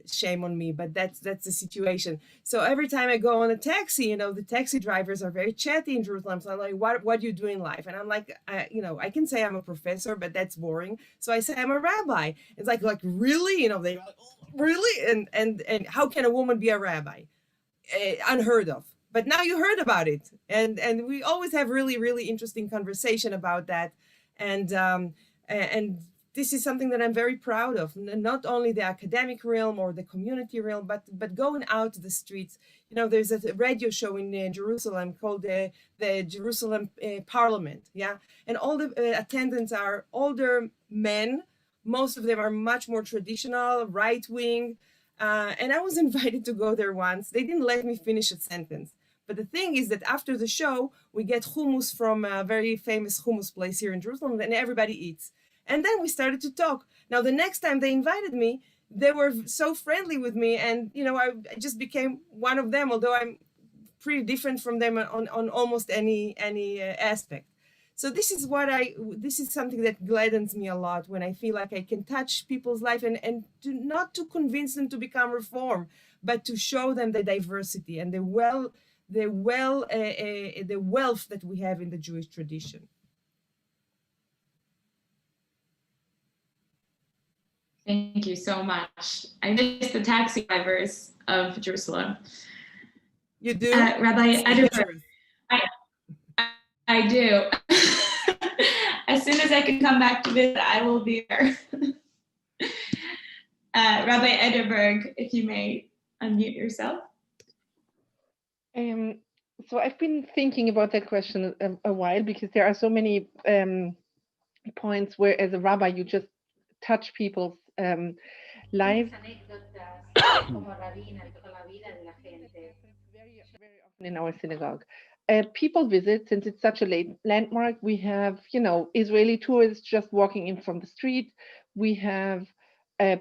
Shame on me, but that's the situation. So every time I go on a taxi, you know, the taxi drivers are very chatty in Jerusalem. So I'm like, what do you do in life? And I'm like, you know, I can say I'm a professor, but that's boring. So I say I'm a rabbi. It's like really, you know, they like, oh, really, and how can a woman be a rabbi? Unheard of. But now you heard about it, and we always have really interesting conversation about that, and this is something that I'm very proud of. Not only the academic realm or the community realm, but going out to the streets. You know, there's a radio show in Jerusalem called the Jerusalem Parliament, yeah, and all the attendants are older men. Most of them are much more traditional, right wing. And I was invited to go there once. They didn't let me finish a sentence. But the thing is that after the show, we get hummus from a very famous hummus place here in Jerusalem, and everybody eats. And then we started to talk. Now, the next time they invited me, they were so friendly with me. And, you know, I just became one of them, although I'm pretty different from them on almost any aspect. So this is something that gladdens me a lot when I feel like I can touch people's life and not to convince them to become Reform, but to show them the diversity and the wealth that we have in the Jewish tradition. Thank you so much. I miss the taxi drivers of Jerusalem. You do? Rabbi Ederberg, I do. As soon as I can come back to visit, I will be there. Rabbi Ederberg, if you may unmute yourself. So I've been thinking about that question a while, because there are so many points where, as a rabbi, you just touch people's lives. Very often in our synagogue. People visit, since it's such a late landmark. We have, you know, Israeli tourists just walking in from the street. We have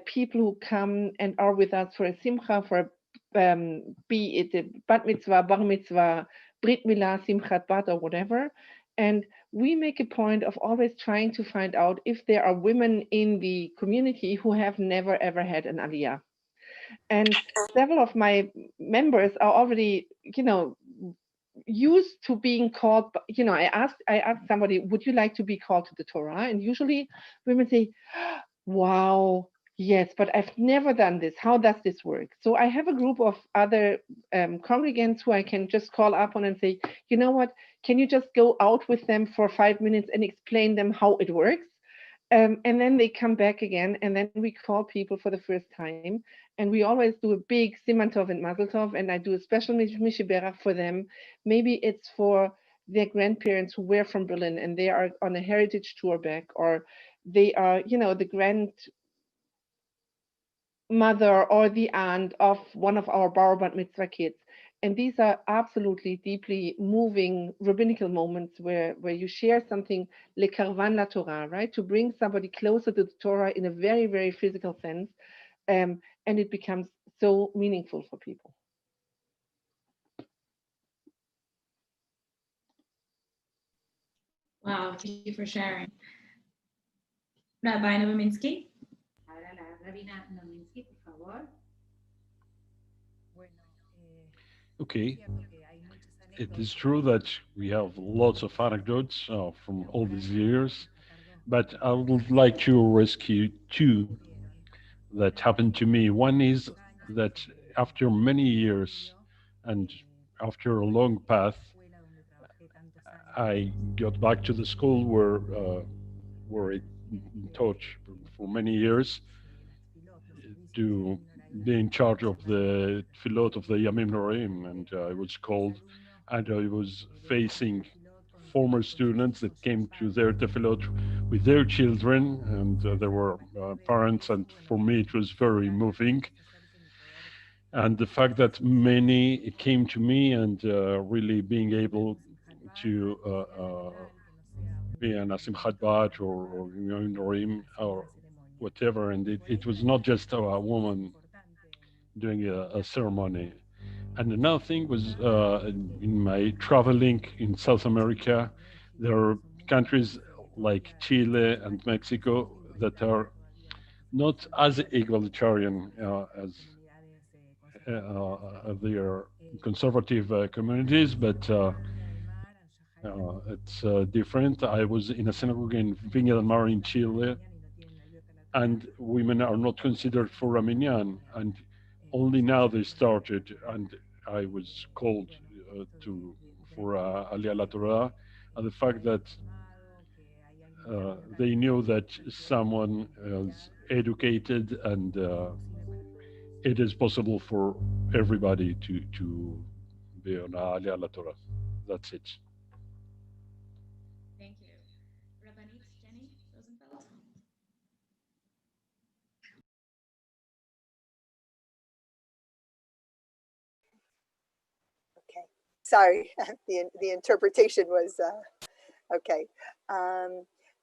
people who come and are with us for a simcha, for be it a bat mitzvah, bar mitzvah, brit milah, simchat bat, or whatever. And we make a point of always trying to find out if there are women in the community who have never ever had an aliyah. And several of my members are already, used to being called, I asked somebody, would you like to be called to the Torah? And usually women say, wow, yes, but I've never done this. How does this work? So I have a group of other congregants who I can just call up on and say, you know what, can you just go out with them for 5 minutes and explain them how it works? And then they come back again, and then we call people for the first time. And we always do a big Siman Tov and Mazel Tov, and I do a special Mishiberach for them. Maybe it's for their grandparents who were from Berlin and they are on a heritage tour back, or they are, the grandmother or the aunt of one of our Bar Bat Mitzvah kids. And these are absolutely deeply moving rabbinical moments where you share something, le karvan la Torah, right? To bring somebody closer to the Torah in a very, very physical sense. And it becomes so meaningful for people. Wow, thank you for sharing. Rabbi Nobominsky. Okay. It is true that we have lots of anecdotes from all these years, but I would like to rescue two that happened to me. One is that after many years and after a long path, I got back to the school where I taught for many years to be in charge of the tefillot of the Yamim Noraim, and I was called, and I was facing former students that came to their tefillot with their children, and there were parents, and for me it was very moving. And the fact that many came to me and really being able to be an Asimchat Bat or Yamim Noraim or whatever, and it was not just a woman doing a ceremony. And another thing was in my traveling in South America, there are countries like Chile and Mexico that are not as egalitarian as their conservative communities, but it's different. I was in a synagogue in Viña del Mar in Chile, and women are not considered for a minyan, and only now they started, and I was called for Aliyah La Torah, and the fact that they knew that someone is educated and it is possible for everybody to be on Aliyah La Torah. That's it. Thank you. Rabinit Jenny Rosenfeld. Okay, sorry, the interpretation was okay.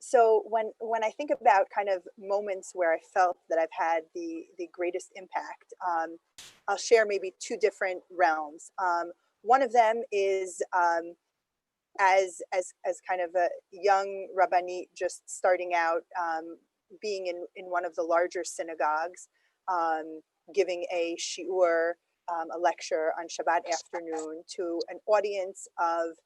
So when I think about kind of moments where I felt that I've had the greatest impact, I'll share maybe two different realms. One of them is as kind of a young Rabbanit just starting out, being in one of the larger synagogues, giving a shiur, a lecture on Shabbat afternoon to an audience of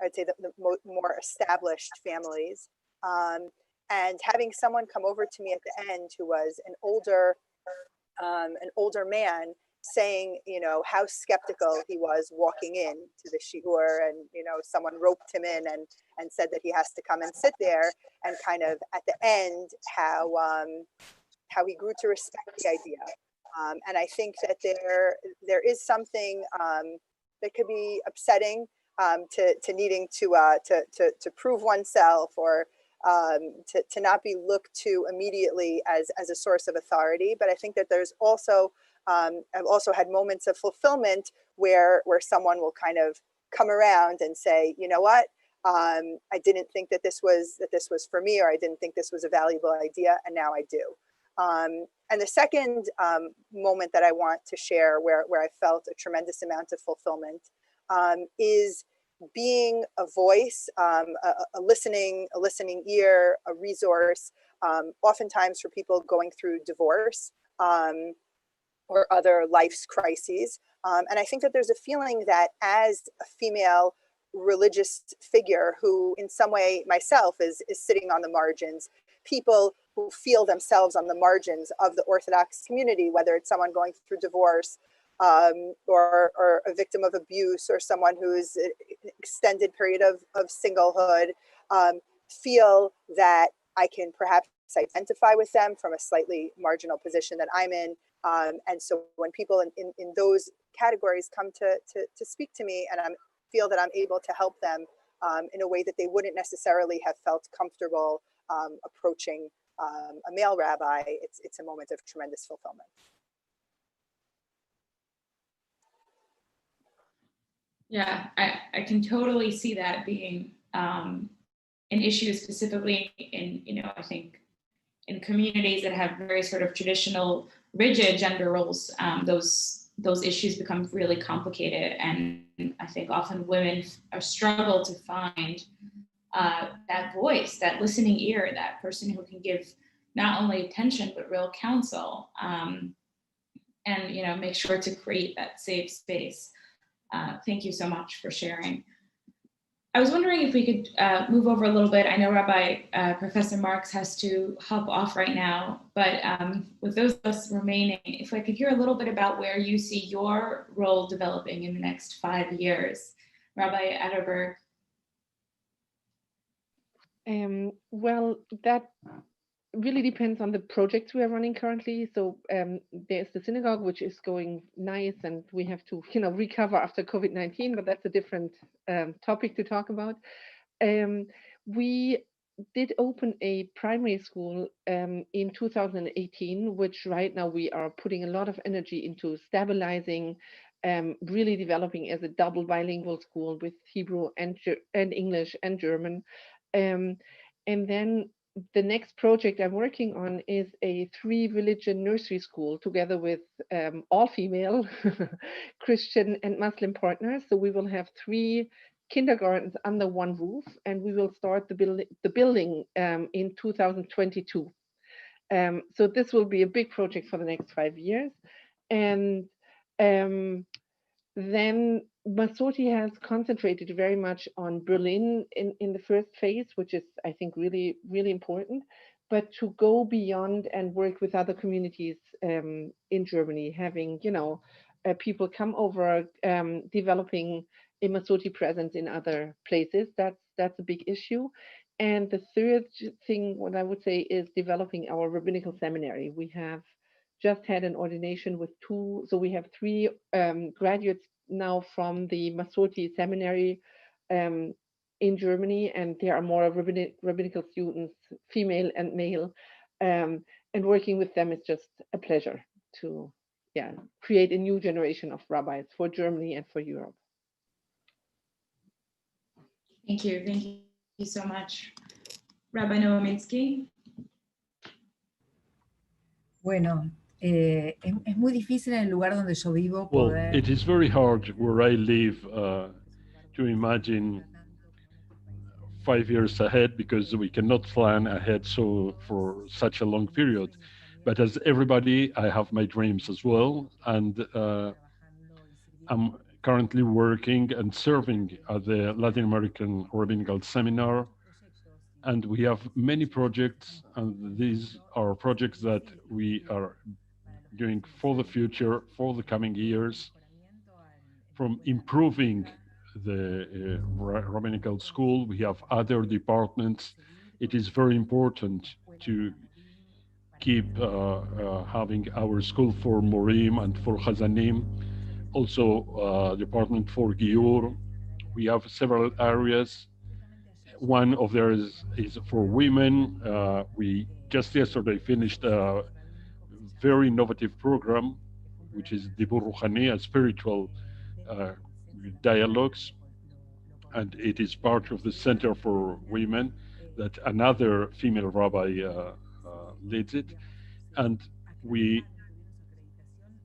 I'd say the more established families, and having someone come over to me at the end who was an older man, saying, how skeptical he was walking in to the shiur, and someone roped him in and said that he has to come and sit there, and kind of at the end how he grew to respect the idea, and I think that there is something that could be upsetting. To needing to prove oneself, or to not be looked to immediately as a source of authority. But I think that there's also, I've also had moments of fulfillment where someone will kind of come around and say, you know what, I didn't think that this was for me, or I didn't think this was a valuable idea, and now I do. And the second moment that I want to share where I felt a tremendous amount of fulfillment is being a voice, a listening ear, a resource, oftentimes for people going through divorce or other life's crises. And I think that there's a feeling that as a female religious figure who in some way myself is sitting on the margins, people who feel themselves on the margins of the Orthodox community, whether it's someone going through divorce or a victim of abuse or someone who's an extended period of singlehood, feel that I can perhaps identify with them from a slightly marginal position that I'm in. And so when people in those categories come to speak to me and I feel that I'm able to help them in a way that they wouldn't necessarily have felt comfortable approaching a male rabbi, it's a moment of tremendous fulfillment. Yeah, I can totally see that being an issue, specifically in, I think in communities that have very sort of traditional, rigid gender roles, those issues become really complicated. And I think often women struggle to find that voice, that listening ear, that person who can give not only attention, but real counsel, and, make sure to create that safe space. Thank you so much for sharing. I was wondering if we could move over a little bit. I know Rabbi Professor Marx has to hop off right now, but with those of us remaining, if I could hear a little bit about where you see your role developing in the next 5 years. Rabbi Atterberg. Well, that really depends on the projects we are running currently. So there's the synagogue, which is going nice, and we have to, recover after COVID-19, but that's a different topic to talk about. We did open a primary school in 2018, which right now we are putting a lot of energy into stabilizing, really developing as a double bilingual school with Hebrew and English and German. And then the next project I'm working on is a 3-religion nursery school together with all female Christian and Muslim partners. So we will have 3 kindergartens under one roof, and we will start the building in 2022. So this will be a big project for the next 5 years. And then Masoti has concentrated very much on Berlin in the first phase, which is, I think, really, really important, but to go beyond and work with other communities in Germany, having, people come over, developing a Masoti presence in other places. That's a big issue. And the third thing, what I would say, is developing our rabbinical seminary. We have just had an ordination with 2, so we have 3 graduates now from the Masoti seminary in Germany, and there are more rabbinical students, female and male, and working with them is just a pleasure to create a new generation of rabbis for Germany and for Europe. Thank you so much. Rabbi Noeminsky. Bueno, es muy difícil en el lugar donde yo vivo poder... Well, it is very hard where I live to imagine 5 years ahead, because we cannot plan ahead for such a long period. But as everybody, I have my dreams as well, and I'm currently working and serving at the Latin American Rabbinical Seminar, and we have many projects, and these are projects that we are doing for the future, for the coming years, from improving the rabbinical school. We have other departments. It is very important to keep having our school for Morim and for Chazanim, also department for Giur. We have several areas. One of theirs is for women. We just yesterday finished a very innovative program, which is Dibur Ruhani, a spiritual dialogues, and it is part of the Center for Women that another female rabbi leads it, and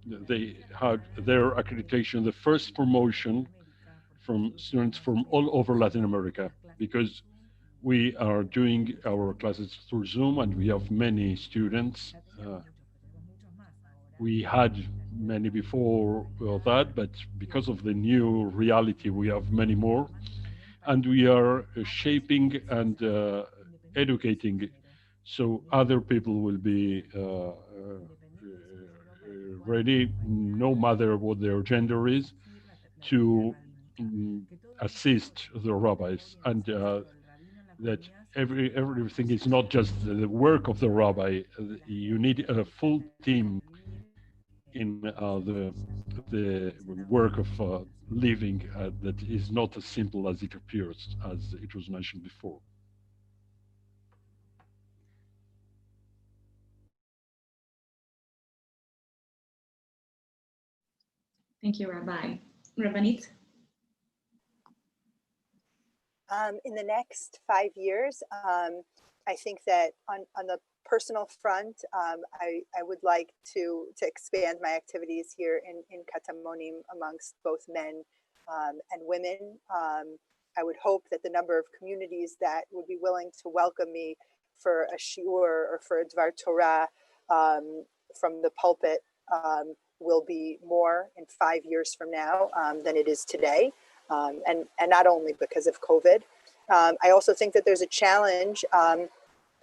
they had their accreditation, the first promotion from students from all over Latin America, because we are doing our classes through Zoom and we have many students. We had many before that, but because of the new reality, we have many more. And we are shaping and educating so other people will be ready, no matter what their gender is, to assist the rabbis, and that everything is not just the work of the rabbi. You need a full team in the work of living that is not as simple as it appears, as it was mentioned before. Thank you, Rabbi. Rabinit? In the next 5 years, I think that on the personal front, I would like to expand my activities here in Katamonim amongst both men and women. I would hope that the number of communities that would be willing to welcome me for a shiur or for a dvar Torah from the pulpit will be more in 5 years from now than it is today. And not only because of COVID. I also think that there's a challenge.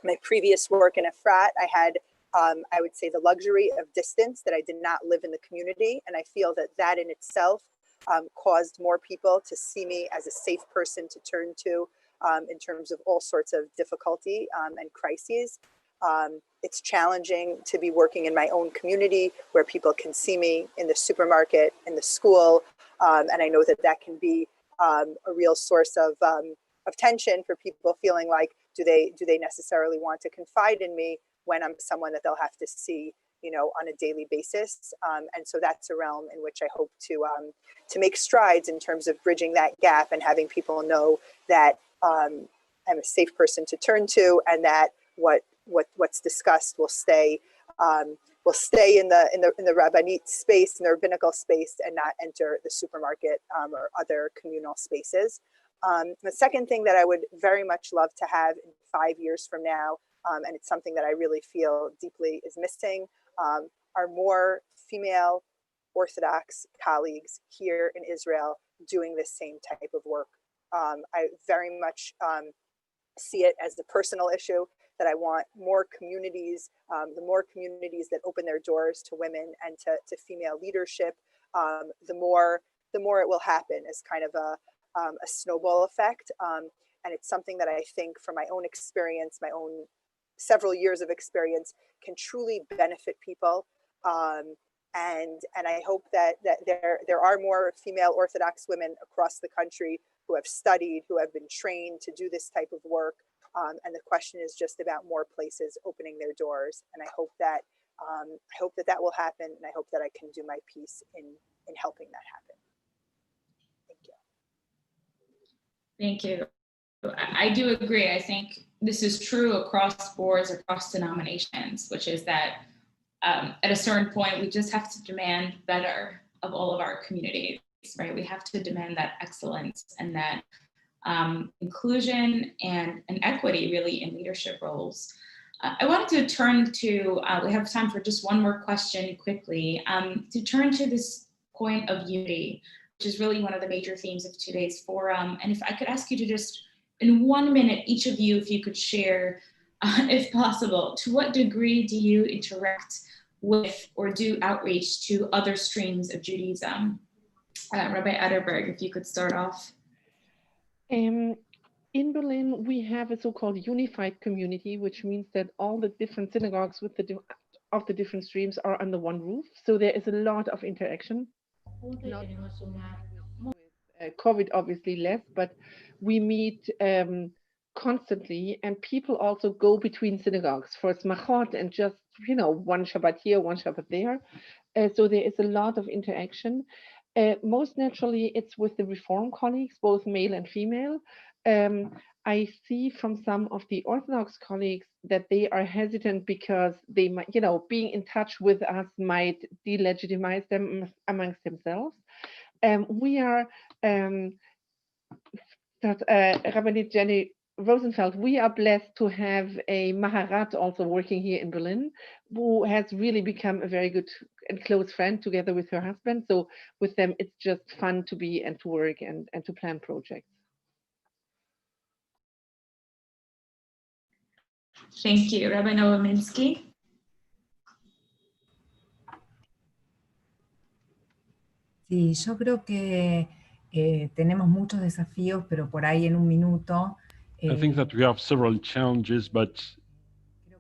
My previous work in Efrat, I had, I would say, the luxury of distance, that I did not live in the community. And I feel that that in itself caused more people to see me as a safe person to turn to in terms of all sorts of difficulty and crises. It's challenging to be working in my own community where people can see me in the supermarket, in the school, and I know that that can be a real source of tension for people, feeling like, do they necessarily want to confide in me when I'm someone that they'll have to see, you know, on a daily basis. And so that's a realm in which I hope to make strides in terms of bridging that gap and having people know that I'm a safe person to turn to, and that what's discussed will stay in the Rabinit space, in the rabbinical space, and not enter the supermarket or other communal spaces. The second thing that I would very much love to have in 5 years from now, and it's something that I really feel deeply is missing, are more female Orthodox colleagues here in Israel doing this same type of work. I very much see it as a personal issue, that I want more communities, the more communities that open their doors to women and to female leadership, the more it will happen as kind of a snowball effect. And it's something that I think, from my own experience, my own several years of experience, can truly benefit people. And I hope that there are more female Orthodox women across the country who have studied, who have been trained to do this type of work. And the question is just about more places opening their doors. And I hope that that will happen, and I hope that I can do my piece in helping that happen. Thank you. Thank you. I do agree. I think this is true across boards, across denominations, which is that at a certain point, we just have to demand better of all of our communities, right? We have to demand that excellence and that inclusion and equity, really, in leadership roles. I wanted to turn to, we have time for just one more question quickly, to turn to this point of unity, which is really one of the major themes of today's forum. And if I could ask you to just, in 1 minute, each of you, if you could share, if possible, to what degree do you interact with or do outreach to other streams of Judaism? Rabbi Adderberg, if you could start off. In Berlin, we have a so-called unified community, which means that all the different synagogues with of the different streams are under one roof. So there is a lot of interaction. Not with COVID, obviously less, but we meet constantly, and people also go between synagogues for smachot and just, you know, one Shabbat here, one Shabbat there. So there is a lot of interaction. Most naturally, it's with the Reform colleagues, both male and female. I see from some of the Orthodox colleagues that they are hesitant because they might, you know, being in touch with us might delegitimize them amongst themselves. We are start, Rabinit Jenny Rosenfeld, we are blessed to have a Maharat also working here in Berlin, who has really become a very good and close friend together with her husband. So with them, it's just fun to be and to work and to plan projects. Thank you. Rabbi Nobominsky. Sí, yo creo que tenemos muchos desafíos, pero por ahí en un minuto. I think that we have several challenges, but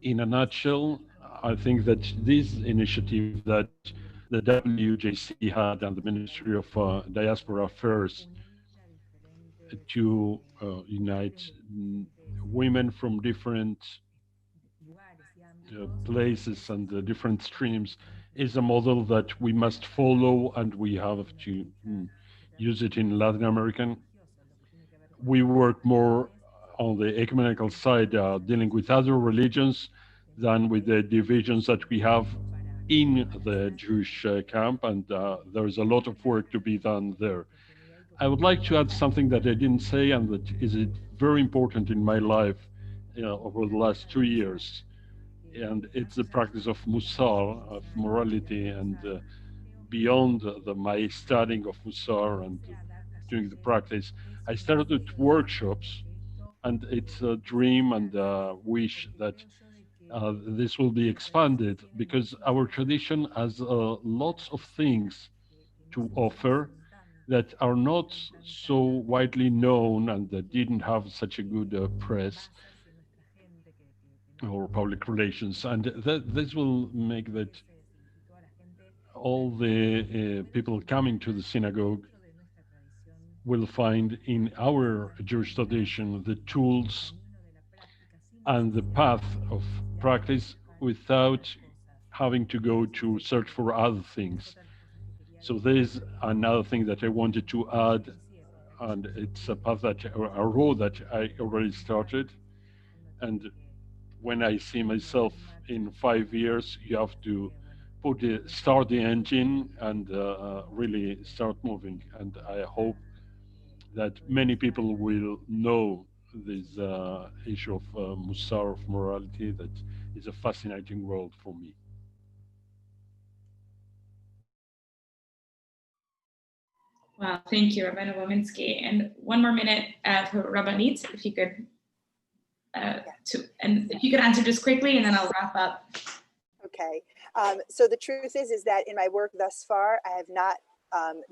in a nutshell, I think that this initiative that the WJC had and the Ministry of Diaspora Affairs to unite women from different places and different streams is a model that we must follow, and we have to use it in Latin American. We work more on the ecumenical side, dealing with other religions than with the divisions that we have in the Jewish camp, and there's a lot of work to be done there. I would like to add something that I didn't say, and that is very important in my life over the last 2 years. And it's the practice of Musar, of morality, and beyond my studying of Musar and doing the practice, I started workshops, and it's a dream and a wish that this will be expanded, because our tradition has lots of things to offer that are not so widely known and that didn't have such a good press or public relations, and this will make that all the people coming to the synagogue will find in our Jewish tradition the tools and the path of practice without having to go to search for other things. So there's another thing that I wanted to add, and it's a path that, a road that I already started. And when I see myself in 5 years, you have to start the engine and really start moving. And I hope that many people will know this issue of Musar, of morality, that is a fascinating world for me. Wow, thank you, Rabbi Nobominsky. And 1 more minute for Rabinit, if you could, if you could answer just quickly, and then I'll wrap up. Okay. So the truth is that in my work thus far, I have not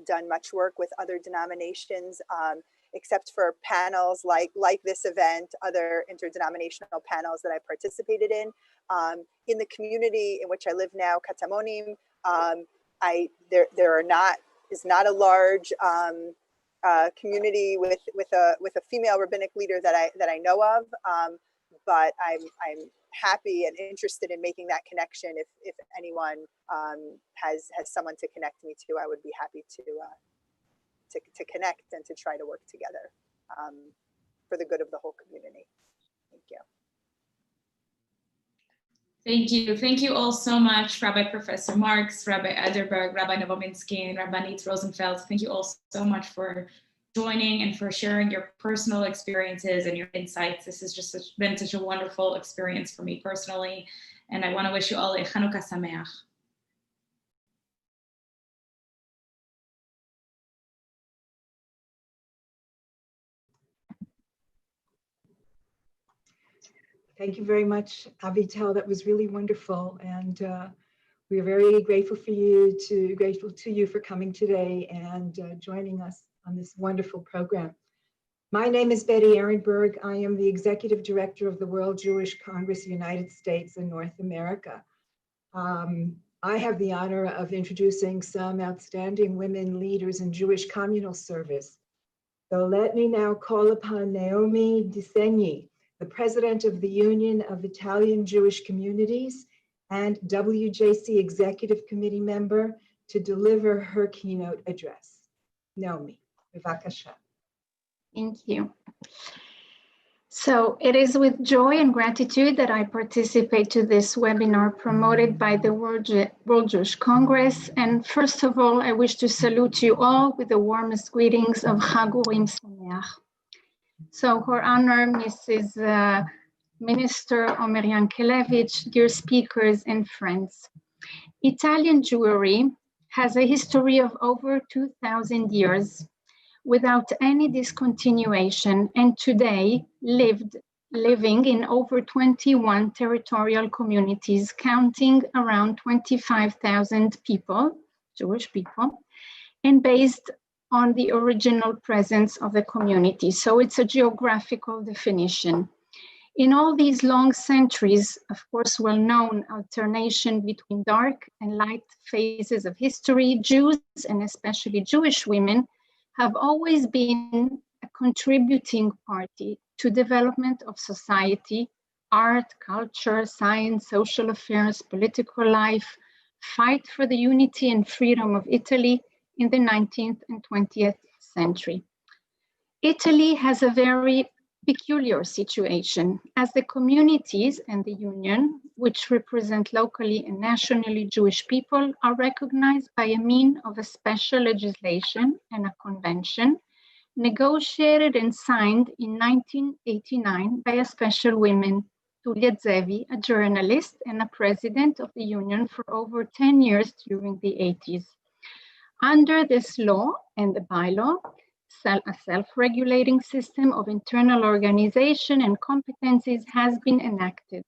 done much work with other denominations, except for panels like this event, other interdenominational panels that I participated in. In the community in which I live now, Katamonim, is not a large community with a female rabbinic leader that I know of, but I'm happy and interested in making that connection. If anyone has someone to connect me to, I would be happy to connect and to try to work together for the good of the whole community. Thank you. Thank you. Thank you all so much, Rabbi Professor Marx, Rabbi Adlerberg, Rabbi Nobominsky, and Rabinit Rosenfeld. Thank you all so much for joining and for sharing your personal experiences and your insights. This has just been such a wonderful experience for me personally. And I want to wish you all a Chanukah Sameach. Thank you very much, Avital. That was really wonderful. And we are very grateful to you for coming today and joining us on this wonderful program. My name is Betty Ehrenberg. I am the Executive Director of the World Jewish Congress, United States and North America. I have the honor of introducing some outstanding women leaders in Jewish communal service. So let me now call upon Noemi di Segni, the President of the Union of Italian Jewish Communities and WJC Executive Committee member, to deliver her keynote address. Noemi, bevakasha. Thank you. So it is with joy and gratitude that I participate to this webinar promoted by the World Jewish Congress. And first of all, I wish to salute you all with the warmest greetings of Chag Urim Sameach. So Her Honor, Mrs. Minister Omer Yankelevitch, dear speakers and friends. Italian Jewry has a history of over 2,000 years without any discontinuation, and today living in over 21 territorial communities, counting around 25,000 people, Jewish people, and based on the original presence of the community. So it's a geographical definition. In all these long centuries, of course, well-known alternation between dark and light phases of history, Jews, and especially Jewish women, have always been a contributing party to development of society, art, culture, science, social affairs, political life, fight for the unity and freedom of Italy in the 19th and 20th century. Italy has a very peculiar situation, as the communities and the union, which represent locally and nationally Jewish people, are recognized by a means of a special legislation and a convention negotiated and signed in 1989 by a special woman, Tulia Zevi, a journalist and a president of the union for over 10 years during the 80s. Under this law and the bylaw, a self-regulating system of internal organization and competencies has been enacted.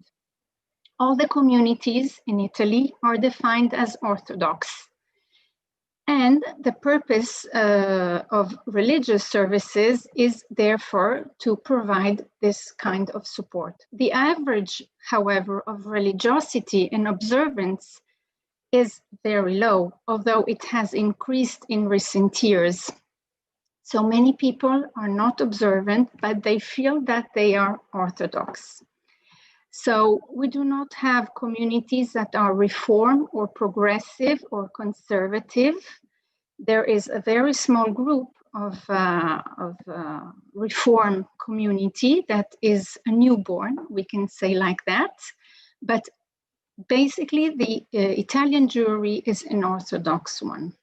All the communities in Italy are defined as Orthodox. And the purpose of religious services is therefore to provide this kind of support. The average, however, of religiosity and observance is very low, although it has increased in recent years. So many people are not observant, but they feel that they are Orthodox. So we do not have communities that are reform or progressive or conservative. There is a very small group of reform community that is a newborn, we can say like that. But basically the Italian Jewry is an Orthodox one.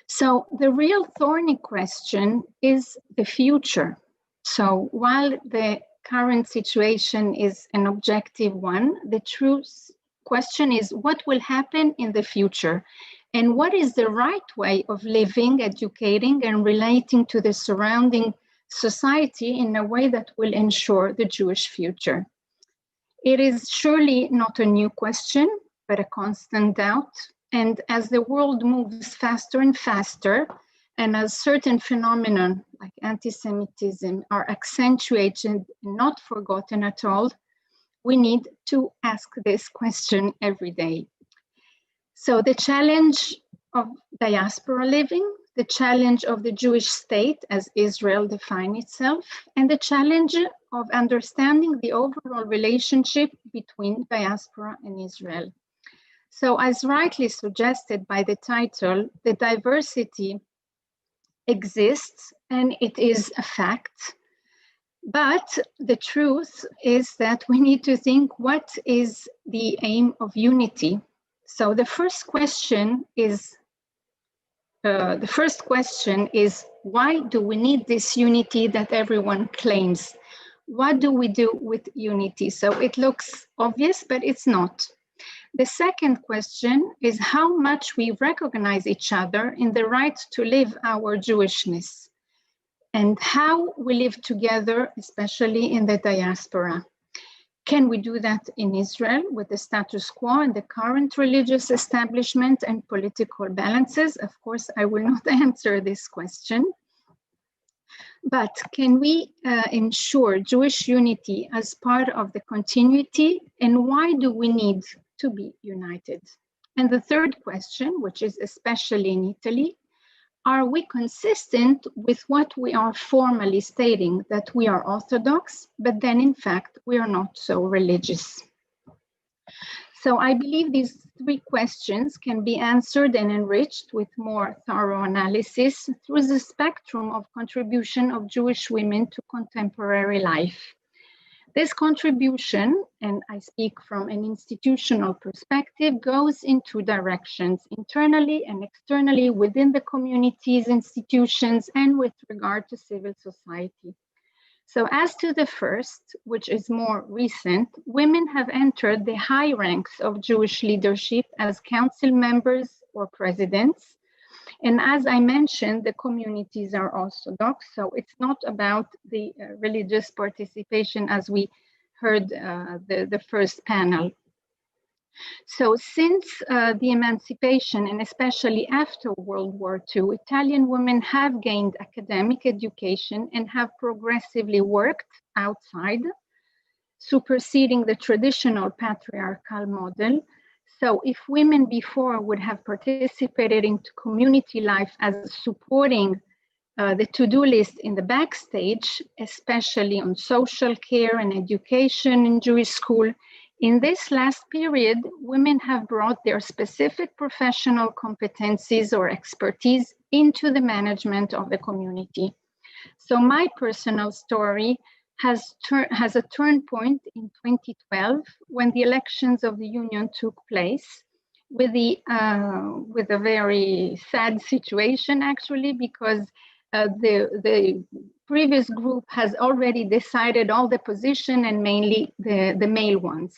So the real thorny question is the future. So while the current situation is an objective one, the true question is what will happen in the future? And what is the right way of living, educating, and relating to the surrounding society in a way that will ensure the Jewish future? It is surely not a new question, but a constant doubt. And as the world moves faster and faster, and as certain phenomena like anti-Semitism are accentuated and not forgotten at all, we need to ask this question every day. So the challenge of diaspora living, the challenge of the Jewish state as Israel defines itself, and the challenge of understanding the overall relationship between diaspora and Israel. So as rightly suggested by the title, the diversity exists and it is a fact. But the truth is that we need to think what is the aim of unity. So the first question is why do we need this unity that everyone claims? What do we do with unity? So it looks obvious, but it's not. The second question is how much we recognize each other in the right to live our Jewishness and how we live together, especially in the diaspora. Can we do that in Israel with the status quo and the current religious establishment and political balances? Of course, I will not answer this question. But can we ensure Jewish unity as part of the continuity? And why do we need to be united? And the third question, which is especially in Italy, are we consistent with what we are formally stating, that we are Orthodox, but then in fact, we are not so religious? So I believe these three questions can be answered and enriched with more thorough analysis through the spectrum of contribution of Jewish women to contemporary life. This contribution, and I speak from an institutional perspective, goes in two directions, internally and externally within the communities, institutions, and with regard to civil society. So as to the first, which is more recent, women have entered the high ranks of Jewish leadership as council members or presidents. And as I mentioned, the communities are Orthodox, so it's not about the religious participation as we heard the first panel. So since the emancipation, and especially after World War II, Italian women have gained academic education and have progressively worked outside, superseding the traditional patriarchal model. So if women before would have participated into community life as supporting the to-do list in the backstage, especially on social care and education in Jewish school, in this last period, women have brought their specific professional competencies or expertise into the management of the community. So my personal story has a turn point in 2012 when the elections of the union took place with a very sad situation actually, because the previous group has already decided all the position and mainly the male ones.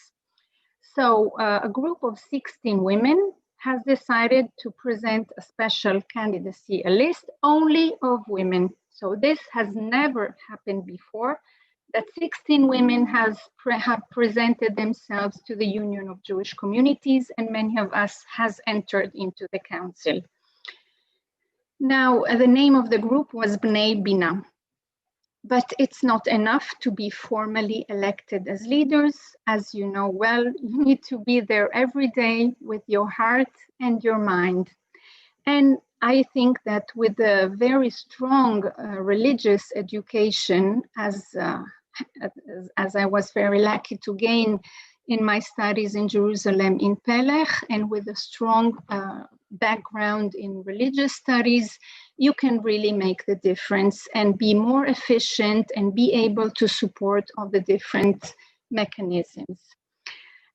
So a group of 16 women has decided to present a special candidacy, a list only of women. So this has never happened before, that 16 women have presented themselves to the Union of Jewish Communities, and many of us has entered into the council. Now, the name of the group was Bnei Bina, but it's not enough to be formally elected as leaders. As you know well, you need to be there every day with your heart and your mind. And I think that with a very strong religious education, as I was very lucky to gain in my studies in Jerusalem in Pelech, and with a strong background in religious studies, you can really make the difference and be more efficient and be able to support all the different mechanisms.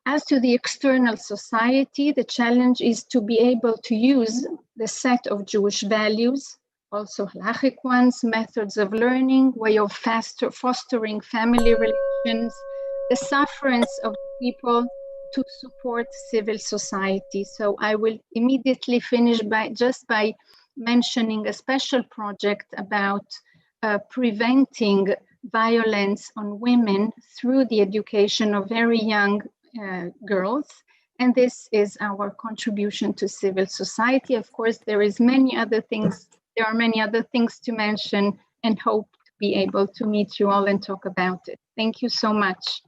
As to the external society, the challenge is to be able to use the set of Jewish values, also halachic ones, methods of learning, way of fostering family relations, the sufferance of people to support civil society. So I will immediately finish by mentioning a special project about preventing violence on women through the education of very young girls. And this is our contribution to civil society. Of course, there are many other things to mention, and hope to be able to meet you all and talk about it. Thank you so much.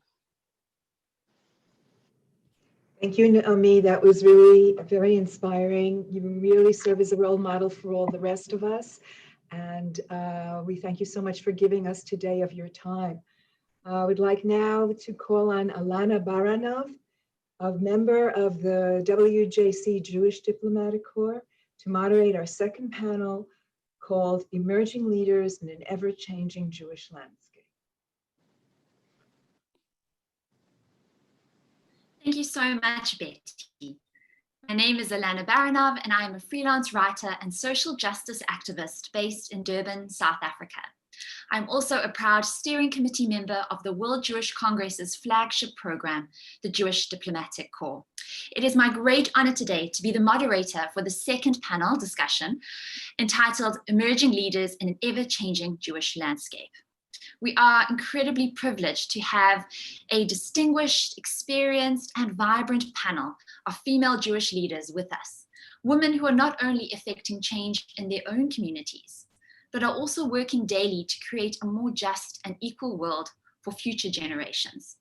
Thank you, Noemi. That was really very inspiring. You really serve as a role model for all the rest of us. And we thank you so much for giving us today of your time. I would like now to call on Alana Baranov, a member of the WJC Jewish Diplomatic Corps, to moderate our second panel called Emerging Leaders in an Ever-Changing Jewish Landscape. Thank you so much, Betty. My name is Alana Baranov, and I am a freelance writer and social justice activist based in Durban, South Africa. I'm also a proud steering committee member of the World Jewish Congress's flagship program, the Jewish Diplomatic Corps. It is my great honor today to be the moderator for the second panel discussion entitled Emerging Leaders in an Ever-Changing Jewish Landscape. We are incredibly privileged to have a distinguished, experienced, and vibrant panel of female Jewish leaders with us, women who are not only effecting change in their own communities, but are also working daily to create a more just and equal world for future generations.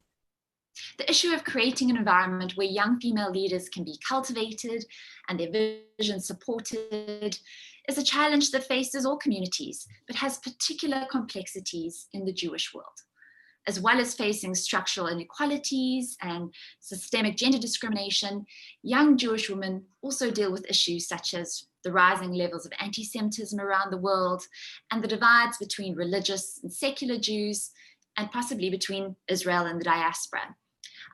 The issue of creating an environment where young female leaders can be cultivated and their vision supported is a challenge that faces all communities, but has particular complexities in the Jewish world. As well as facing structural inequalities and systemic gender discrimination, young Jewish women also deal with issues such as the rising levels of anti-Semitism around the world and the divides between religious and secular Jews, and possibly between Israel and the diaspora.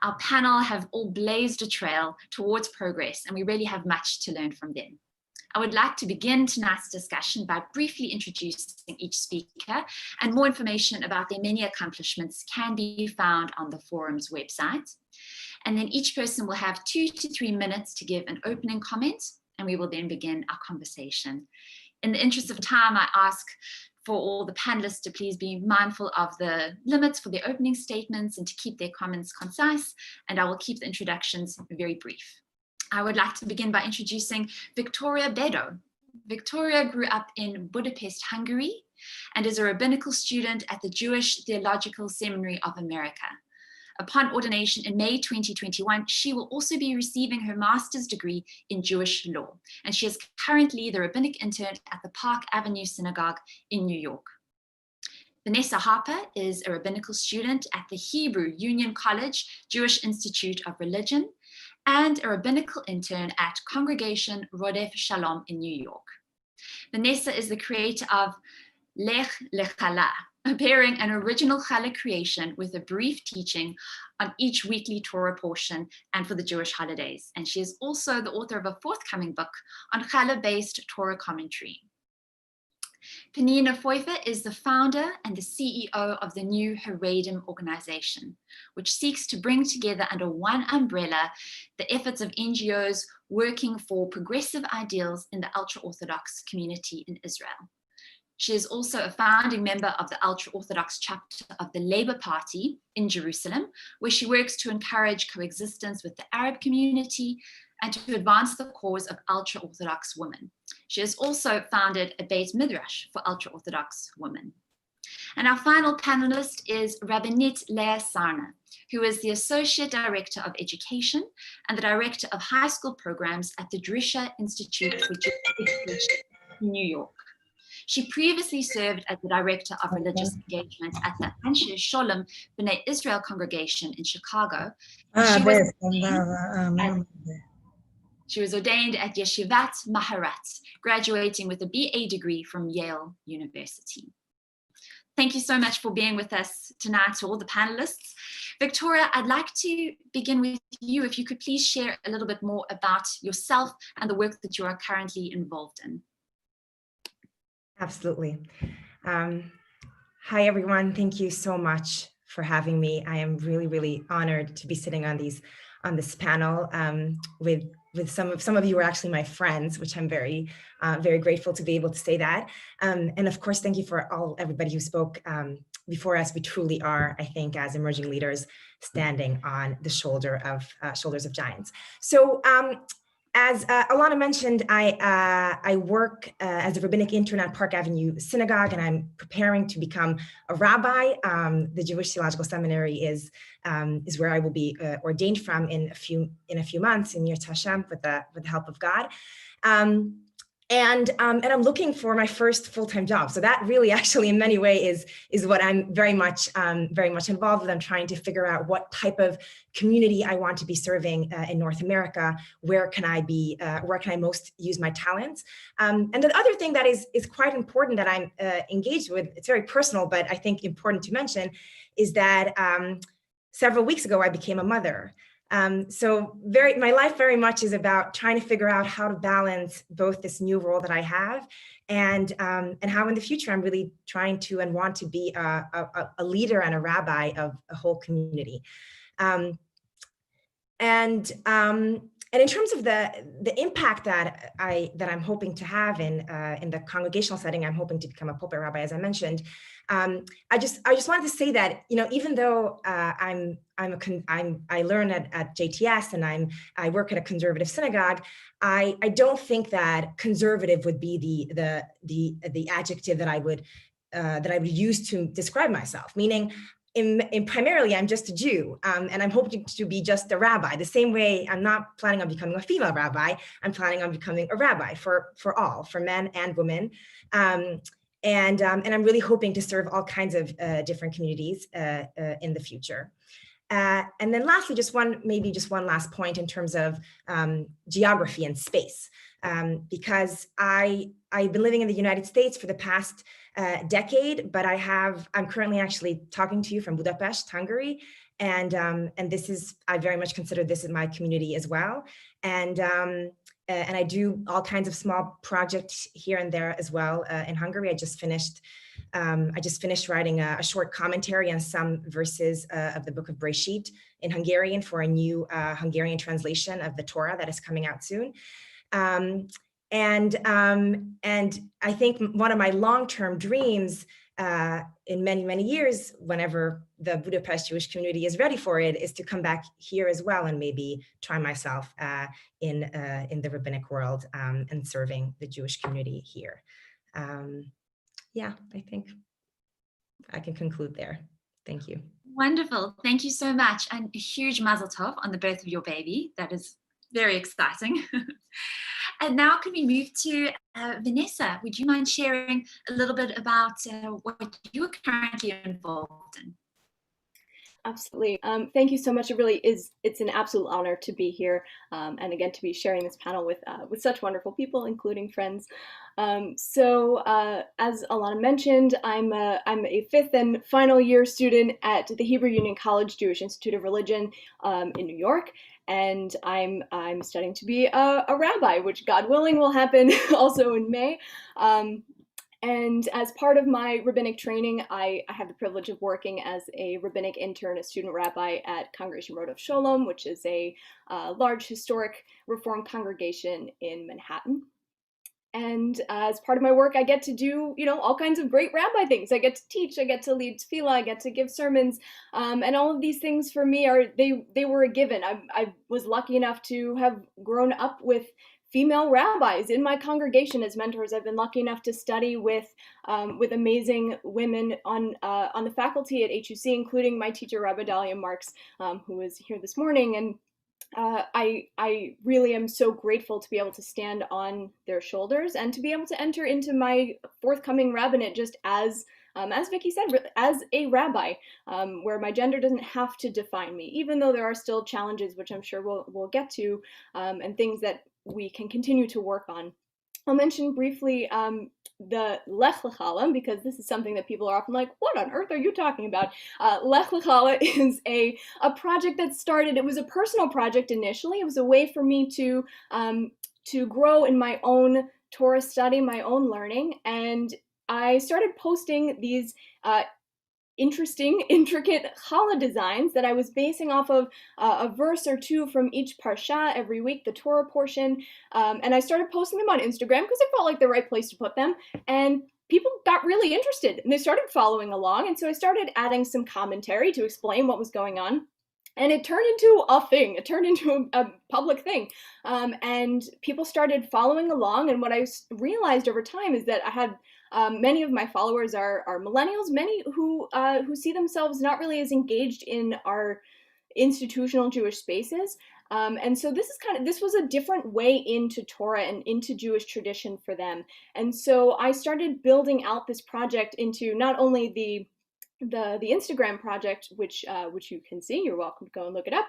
Our panel have all blazed a trail towards progress, and we really have much to learn from them. I would like to begin tonight's discussion by briefly introducing each speaker, and more information about their many accomplishments can be found on the forum's website. And then each person will have 2 to 3 minutes to give an opening comment, and we will then begin our conversation. In the interest of time, I ask for all the panelists to please be mindful of the limits for their opening statements and to keep their comments concise, and I will keep the introductions very brief. I would like to begin by introducing Victoria Bedo. Victoria grew up in Budapest, Hungary, and is a rabbinical student at the Jewish Theological Seminary of America. Upon ordination in May 2021, she will also be receiving her master's degree in Jewish law, and she is currently the rabbinic intern at the Park Avenue Synagogue in New York. Vanessa Harper is a rabbinical student at the Hebrew Union College Jewish Institute of Religion and a rabbinical intern at Congregational Rodef Shalom in New York. Vanessa is the creator of Lech Lechala, pairing an original challah creation with a brief teaching on each weekly Torah portion and for the Jewish holidays. And she is also the author of a forthcoming book on challah-based Torah commentary. Penina Pfeiffer is the founder and the CEO of the new Haredim organization, which seeks to bring together under one umbrella the efforts of NGOs working for progressive ideals in the ultra-Orthodox community in Israel. She is also a founding member of the ultra-Orthodox chapter of the Labour Party in Jerusalem, where she works to encourage coexistence with the Arab community and to advance the cause of ultra-Orthodox women. She has also founded a Beit Midrash for ultra-Orthodox women. And our final panelist is Rabinit Leia Sarna, who is the Associate Director of Education and the Director of High School Programs at the Drisha Institute for Jewish Education in New York. She previously served as the Director of Religious Engagement at the Anshe Sholem B'nai Israel Congregation in Chicago. She was ordained at Yeshivat Maharat, graduating with a BA degree from Yale University. Thank you so much for being with us tonight, to all the panelists. Victoria, I'd like to begin with you. If you could please share a little bit more about yourself and the work that you are currently involved in. Absolutely. Hi, everyone. Thank you so much for having me. I am really, really honored to be sitting on this panel with some of you are actually my friends, which I'm very, very grateful to be able to say that. And of course, thank you for everybody who spoke before us. We truly are, I think, as emerging leaders, standing on the shoulders of giants. So as Alana mentioned, I work as a rabbinic intern at Park Avenue Synagogue, and I'm preparing to become a rabbi. The Jewish Theological Seminary is where I will be ordained from in a few months in Yirtzeh Hashem with the help of God. And I'm looking for my first full-time job. So that really actually in many ways is what I'm very much involved with. I'm trying to figure out what type of community I want to be serving in North America. Where can I most use my talents? And the other thing that is quite important that I'm engaged with, it's very personal, but I think important to mention, is that several weeks ago I became a mother. So my life very much is about trying to figure out how to balance both this new role that I have and how in the future I'm really trying to and want to be a leader and a rabbi of a whole community. And in terms of the impact that I'm hoping to have in the congregational setting, I'm hoping to become a pulpit rabbi, as I mentioned. I just wanted to say that, even though I learn at JTS and I work at a conservative synagogue, I don't think that conservative would be the adjective that I would use to describe myself. Meaning, primarily, I'm just a Jew, and I'm hoping to be just a rabbi. The same way I'm not planning on becoming a female rabbi, I'm planning on becoming a rabbi for all, for men and women. And I'm really hoping to serve all kinds of different communities in the future. And then lastly, just one last point in terms of geography and space, because I've been living in the United States for the past decade, but I'm currently actually talking to you from Budapest, Hungary. And I very much consider this my community as well. And I do all kinds of small projects here and there as well in Hungary. I just finished writing a short commentary on some verses of the book of Breshit in Hungarian for a new Hungarian translation of the Torah that is coming out soon. And I think one of my long-term dreams in many, many years, whenever the Budapest Jewish community is ready for it, is to come back here as well and maybe try myself in the rabbinic world and serving the Jewish community here. Yeah, I think I can conclude there. Thank you. Wonderful. Thank you so much. And a huge mazel tov on the birth of your baby. That is very exciting. And now can we move to Vanessa? Would you mind sharing a little bit about what you are currently involved in? Absolutely. Thank you so much. It's an absolute honor to be here and again to be sharing this panel with such wonderful people, including friends. So as Alana mentioned, I'm a fifth and final year student at the Hebrew Union College Jewish Institute of Religion in New York. And I'm studying to be a rabbi, which God willing will happen also in May. And as part of my rabbinic training, I have the privilege of working as a rabbinic intern, a student rabbi at Congregational Road of Sholom, which is a large historic Reformed congregation in Manhattan. And as part of my work, I get to do, all kinds of great rabbi things. I get to teach, I get to lead tefillah, I get to give sermons, and all of these things for me they were a given. I was lucky enough to have grown up with female rabbis in my congregation as mentors. I've been lucky enough to study with amazing women on the faculty at HUC, including my teacher, Rabbi Dalia Marx, who was here this morning. And I really am so grateful to be able to stand on their shoulders and to be able to enter into my forthcoming rabbinate just as Vicky said, as a rabbi, where my gender doesn't have to define me, even though there are still challenges, which I'm sure we'll get to, and things that we can continue to work on. I'll mention briefly the Lech Lechala, because this is something that people are often like, what on earth are you talking about? Lech Lechala is a project that started, it was a personal project initially. It was a way for me to grow in my own Torah study, my own learning. And I started posting these interesting, intricate challah designs that I was basing off of a verse or two from each parsha every week, the Torah portion. And I started posting them on Instagram because I felt like the right place to put them. And people got really interested and they started following along. And so I started adding some commentary to explain what was going on. And it turned into a thing. It turned into a public thing. And people started following along. And what I realized over time is that I had many of my followers are millennials, many who see themselves not really as engaged in our institutional Jewish spaces. And so this was a different way into Torah and into Jewish tradition for them. And so I started building out this project into not only the Instagram project, which you can see, you're welcome to go and look it up,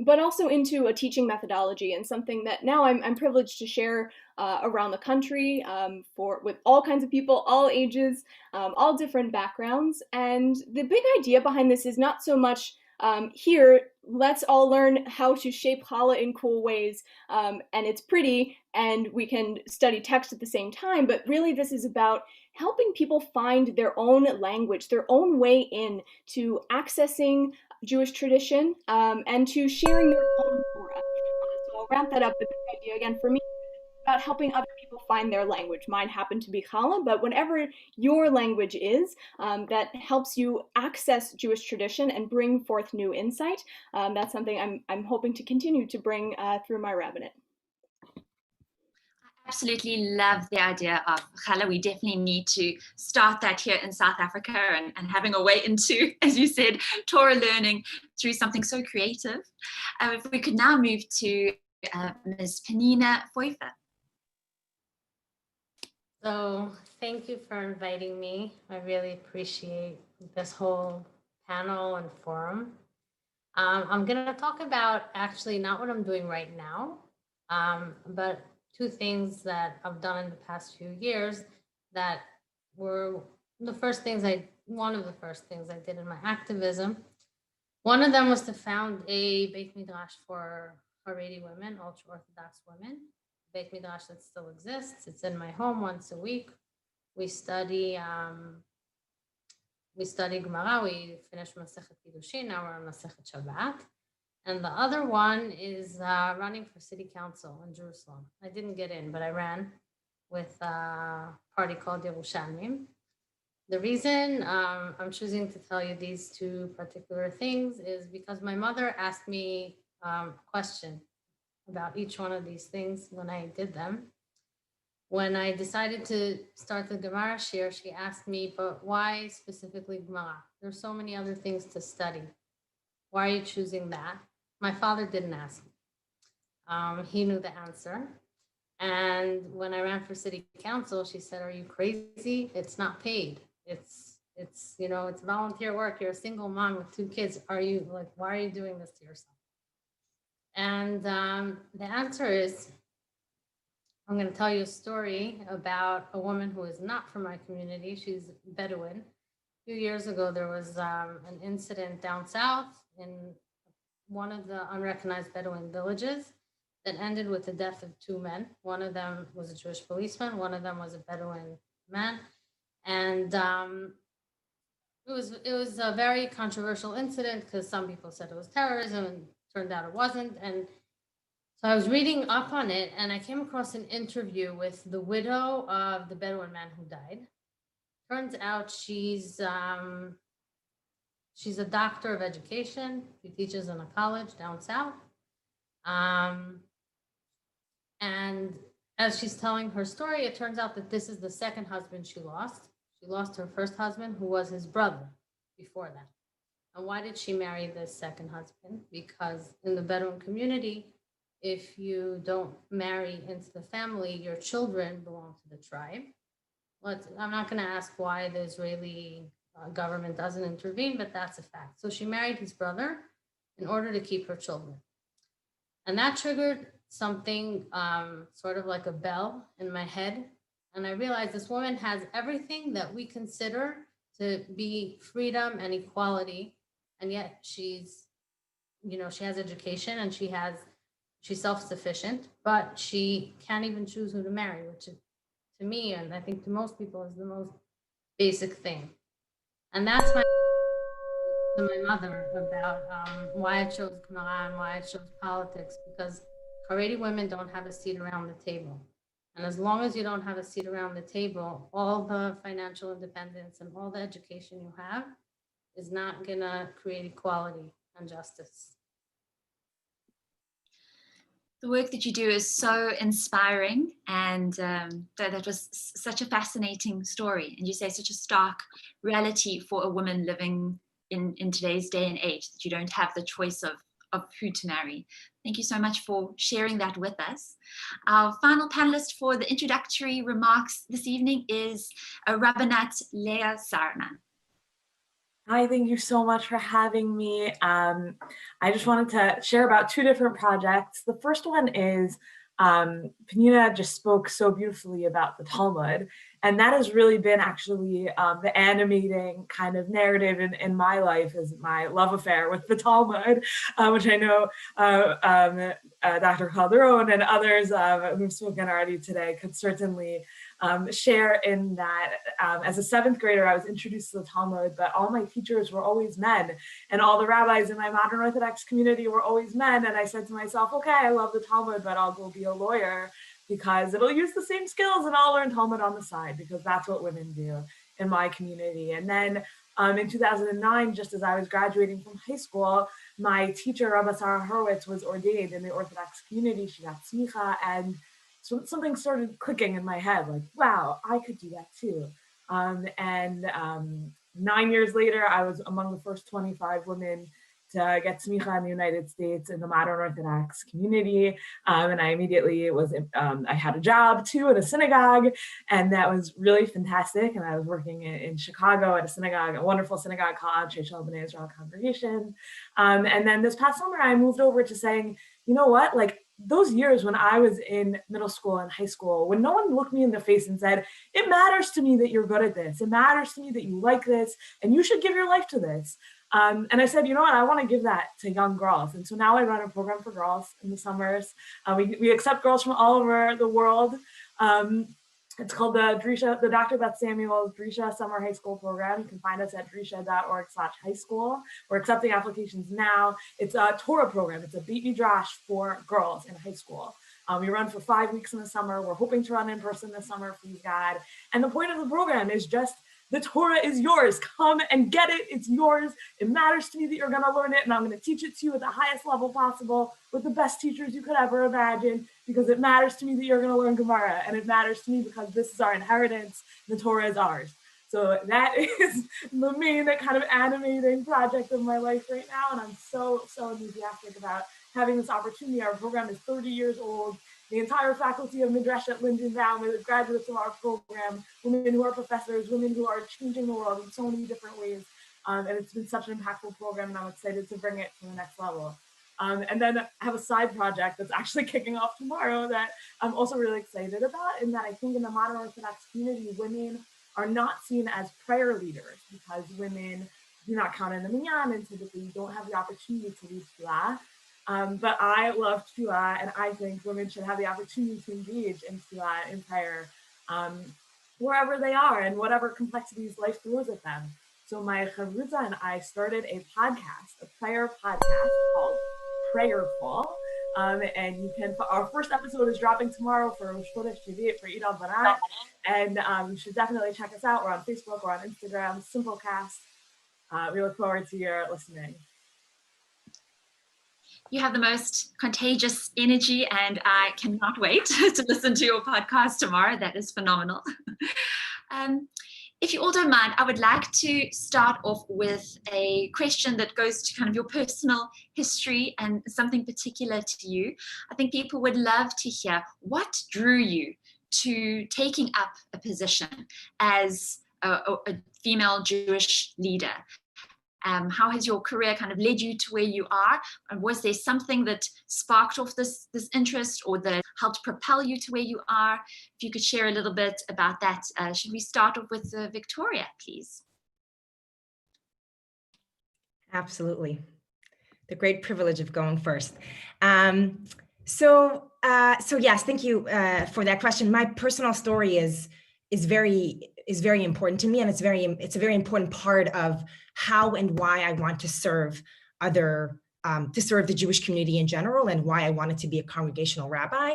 but also into a teaching methodology and something that now I'm privileged to share around the country with all kinds of people, all ages, all different backgrounds. And the big idea behind this is not so much here, let's all learn how to shape challah in cool ways, and it's pretty, and we can study text at the same time, but really this is about helping people find their own language, their own way in to accessing Jewish tradition, and to sharing their own Torah. So I'll wrap that up. The big idea again for me is about helping other people find their language. Mine happened to be challah, but whatever your language is, that helps you access Jewish tradition and bring forth new insight. That's something I'm hoping to continue to bring through my rabbinate. Absolutely love the idea of challah. We definitely need to start that here in South Africa and having a way into, as you said, Torah learning through something so creative. If we could now move to Ms. Penina Foifa. So thank you for inviting me. I really appreciate this whole panel and forum. I'm going to talk about actually not what I'm doing right now, but two things that I've done in the past few years that were the first things one of the first things I did in my activism. One of them was to found a Beit Midrash for Haredi women, ultra-Orthodox women. Beit Midrash that still exists. It's in my home once a week. We study Gemara. We finished Masechet Kiddushin. Now we're on Masechet Shabbat. And the other one is running for city council in Jerusalem. I didn't get in, but I ran with a party called Yerushalmim. The reason I'm choosing to tell you these two particular things is because my mother asked me a question about each one of these things when I did them. When I decided to start the Gemara shir, she asked me, but why specifically Gemara? There's so many other things to study. Why are you choosing that? My father didn't ask me. He knew the answer. And when I ran for city council, she said, are you crazy? It's not paid. It's volunteer work. You're a single mom with 2 kids. Why are you doing this to yourself? And the answer is, I'm going to tell you a story about a woman who is not from my community. She's Bedouin. A few years ago, there was an incident down south in one of the unrecognized Bedouin villages that ended with the death of 2 men. One of them was a Jewish policeman. One of them was a Bedouin man. And it was a very controversial incident because some people said it was terrorism and turned out it wasn't. And so I was reading up on it and I came across an interview with the widow of the Bedouin man who died. Turns out she's a doctor of education. She teaches in a college down south. And as she's telling her story, it turns out that this is the second husband she lost. She lost her first husband, who was his brother before that. And why did she marry this second husband? Because in the Bedouin community, if you don't marry into the family, your children belong to the tribe. I'm not going to ask why the Israeli government doesn't intervene, but that's a fact. So she married his brother in order to keep her children. And that triggered something sort of like a bell in my head. And I realized this woman has everything that we consider to be freedom and equality. And yet she has education and she's self-sufficient, but she can't even choose who to marry, which to me, and I think to most people, is the most basic thing. And that's to my mother about why I chose Gemara and why I chose politics, because Haredi women don't have a seat around the table. And as long as you don't have a seat around the table, all the financial independence and all the education you have is not gonna create equality and justice. The work that you do is so inspiring, and that was such a fascinating story. And you say such a stark reality for a woman living in today's day and age, that you don't have the choice of who to marry. Thank you so much for sharing that with us. Our final panelist for the introductory remarks this evening is Rabinit Leia Sarna. Hi, thank you so much for having me. I just wanted to share about 2 different projects. The first one is, Penina just spoke so beautifully about the Talmud, and that has really been actually the animating kind of narrative in my life, is my love affair with the Talmud, which I know Dr. Calderon and others who've spoken already today could certainly share in that. As a 7th grader, I was introduced to the Talmud, but all my teachers were always men, and all the rabbis in my modern Orthodox community were always men. And I said to myself, okay, I love the Talmud, but I'll go be a lawyer because it'll use the same skills and I'll learn Talmud on the side, because that's what women do in my community. And then in 2009, just as I was graduating from high school, my teacher, Rabbi Sarah Horowitz, was ordained in the Orthodox community. She got smicha, and so something started clicking in my head, like, wow, I could do that too. 9 years later, I was among the first 25 women to get smicha in the United States in the modern Orthodox community. And I immediately I had a job too at a synagogue, and that was really fantastic. And I was working in Chicago at a synagogue, a wonderful synagogue called Congregational Congregation. And then this past summer, I moved over to saying, you know what, like, those years when I was in middle school and high school, when no one looked me in the face and said, it matters to me that you're good at this, it matters to me that you like this, and you should give your life to this. And I said, you know what, I want to give that to young girls. And so now I run a program for girls in the summers. We accept girls from all over the world. It's called the Dr. Beth Samuel's Drisha Summer High School Program. You can find us at drisha.org/high school. We're accepting applications now. It's a Torah program. It's a Beit Midrash for girls in high school. We run for 5 weeks in the summer. We're hoping to run in person this summer, please God. And the point of the program is just, the Torah is yours. Come and get it. It's yours. It matters to me that you're going to learn it, and I'm going to teach it to you at the highest level possible with the best teachers you could ever imagine, because it matters to me that you're going to learn Gemara, and it matters to me because this is our inheritance. The Torah is ours. So that is the main kind of animating project of my life right now, and I'm so enthusiastic about having this opportunity. Our program is 30 years old. The entire faculty of Midrash at Linden Down, the graduates of our program, women who are professors, women who are changing the world in so many different ways. And it's been such an impactful program, and I'm excited to bring it to the next level. And then I have a side project that's actually kicking off tomorrow that I'm also really excited about, in that I think in the modern Orthodox community, women are not seen as prayer leaders because women do not count in the minyan and typically don't have the opportunity to lead tefillah. But I love tefillah, and I think women should have the opportunity to engage in tefillah, in prayer, wherever they are and whatever complexities life throws at them. So my chavruta and I started a podcast, a prayer podcast called Prayerful. And you can, our first episode is dropping tomorrow for Rosh Chodesh Judith for Eid al-Banat. And you should definitely check us out. We're on Facebook, we're on Instagram, Simplecast. We look forward to your listening. You have the most contagious energy, and I cannot wait to listen to your podcast tomorrow. That is phenomenal. If you all don't mind, I would like to start off with a question that goes to kind of your personal history and something particular to you. I think people would love to hear what drew you to taking up a position as a female Jewish leader. How has your career kind of led you to where you are? And was there something that sparked off this interest, or that helped propel you to where you are? If you could share a little bit about that. Should we start off with Victoria, please? Absolutely. The great privilege of going first. So yes, thank you for that question. My personal story is very important to me, and it's a very important part of how and why I want to serve the Jewish community in general, and why I wanted to be a congregational rabbi.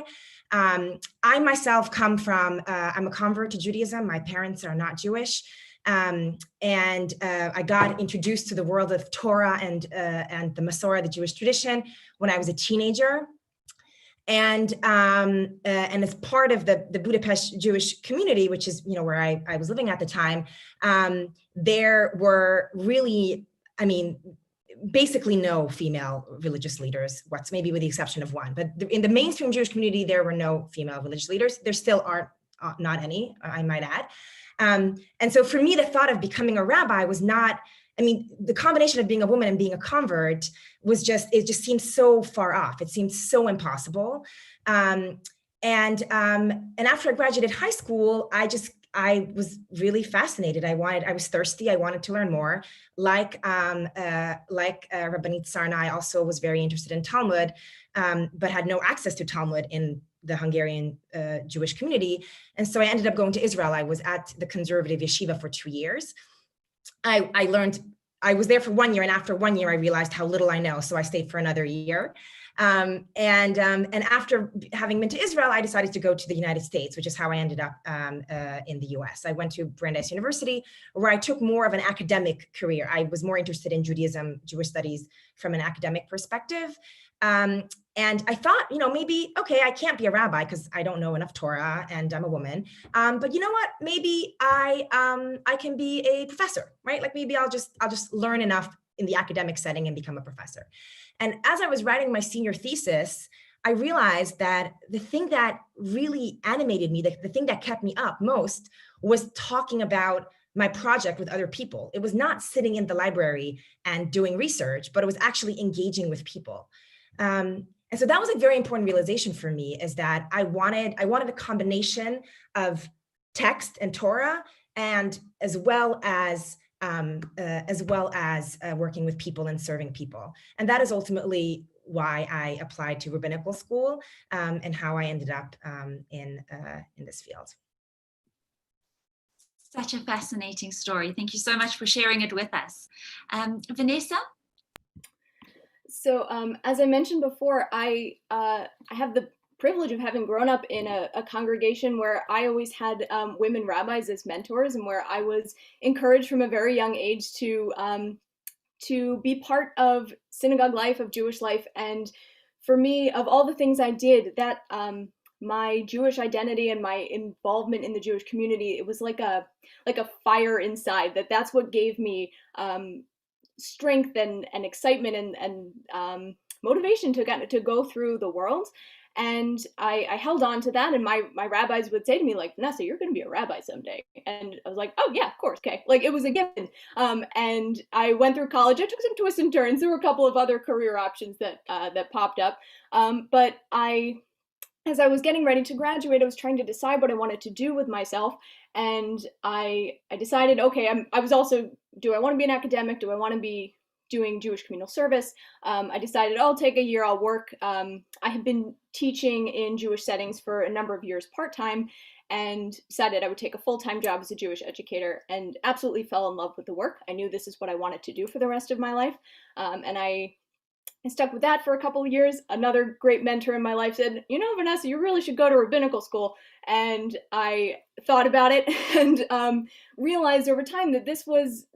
I myself come from, I'm a convert to Judaism. My parents are not Jewish. And I got introduced to the world of Torah and the Masorah, the Jewish tradition, when I was a teenager. And as part of the Budapest Jewish community, which is, where I was living at the time, there were really, basically no female religious leaders, maybe with the exception of one. But in the mainstream Jewish community, there were no female religious leaders. There still aren't, not any, I might add. And so for me, the thought of becoming a rabbi was not, the combination of being a woman and being a convert it just seemed so far off. It seemed so impossible. And after I graduated high school, I was really fascinated. I was thirsty. I wanted to learn more. Like Rabinit Sarna, I also was very interested in Talmud, but had no access to Talmud in the Hungarian Jewish community. And so I ended up going to Israel. I was at the conservative yeshiva for 2 years. I was there for 1 year, and after 1 year, I realized how little I know. So I stayed for another year. And after having been to Israel, I decided to go to the United States, which is how I ended up in the US. I went to Brandeis University, where I took more of an academic career. I was more interested in Judaism, Jewish studies from an academic perspective. And I thought, maybe, okay, I can't be a rabbi because I don't know enough Torah and I'm a woman. But you know what? Maybe I can be a professor, right? Like maybe I'll just learn enough in the academic setting and become a professor. And as I was writing my senior thesis, I realized that the thing that really animated me, the thing that kept me up most, was talking about my project with other people. It was not sitting in the library and doing research, but it was actually engaging with people. And And so that was a very important realization for me, is that I wanted a combination of text and Torah, and as well as working with people and serving people. And that is ultimately why I applied to rabbinical school, and how I ended up in this field. Such a fascinating story. Thank you so much for sharing it with us. Vanessa? So as I mentioned before, I have the privilege of having grown up in a congregation where I always had women rabbis as mentors, and where I was encouraged from a very young age to be part of synagogue life, of Jewish life. And for me, of all the things I did, that my Jewish identity and my involvement in the Jewish community, it was like a fire inside. That's what gave me strength and excitement and motivation to go through the world. And I held on to that, and my rabbis would say to me, like, Vanessa, you're going to be a rabbi someday. And I was like, oh yeah, of course, okay. Like, it was a given. And I went through college. I took some twists and turns. There were a couple of other career options that popped up. But as I was getting ready to graduate, I was trying to decide what I wanted to do with myself. And I decided, okay, I was also, do I want to be an academic? Do I want to be doing Jewish communal service? I decided I'll take a year, I'll work. I had been teaching in Jewish settings for a number of years part-time, and decided I would take a full-time job as a Jewish educator, and absolutely fell in love with the work. I knew this is what I wanted to do for the rest of my life. And I stuck with that for a couple of years. Another great mentor in my life said, you know, Vanessa, you really should go to rabbinical school. And I thought about it and realized over time that this was,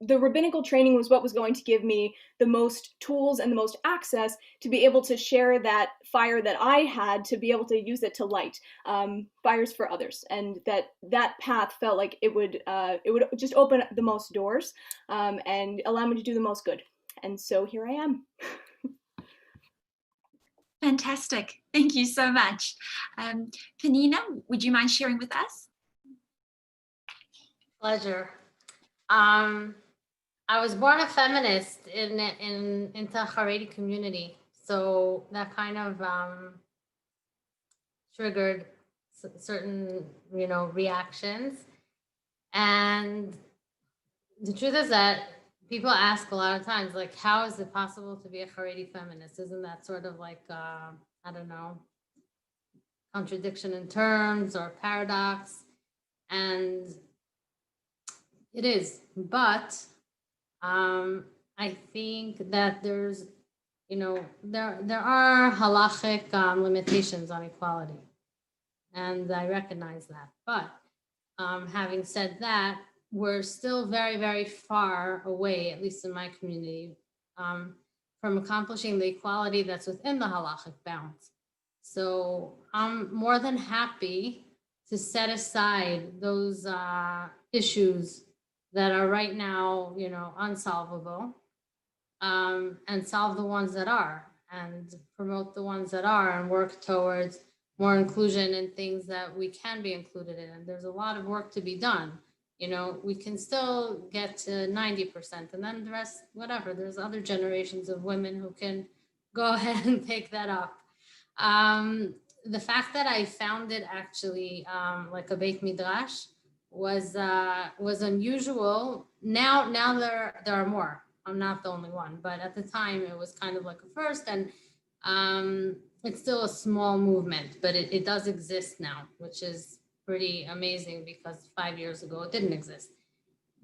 the rabbinical training was what was going to give me the most tools and the most access to be able to share that fire that I had, to be able to use it to light fires for others. And that path felt like it would just open the most doors and allow me to do the most good. And so here I am. Fantastic. Thank you so much. Penina, would you mind sharing with us? Pleasure. I was born a feminist into a Haredi community. So that kind of triggered certain, reactions. And the truth is that people ask a lot of times, like, how is it possible to be a Haredi feminist? Isn't that sort of like, I don't know, contradiction in terms or paradox? And it is, but I think that there's, there are halachic limitations on equality, and I recognize that. But having said that, we're still very, very far away, at least in my community, from accomplishing the equality that's within the halachic bounds. So I'm more than happy to set aside those issues that are right now, unsolvable, and solve the ones that are, and promote the ones that are, and work towards more inclusion in things that we can be included in. And there's a lot of work to be done. We can still get to 90%, and then the rest, whatever, there's other generations of women who can go ahead and take that up. The fact that I founded actually like a Beit Midrash was unusual. Now there are more. I'm not the only one, but at the time it was kind of like a first, and it's still a small movement, but it does exist now, which is pretty amazing, because 5 years ago it didn't exist.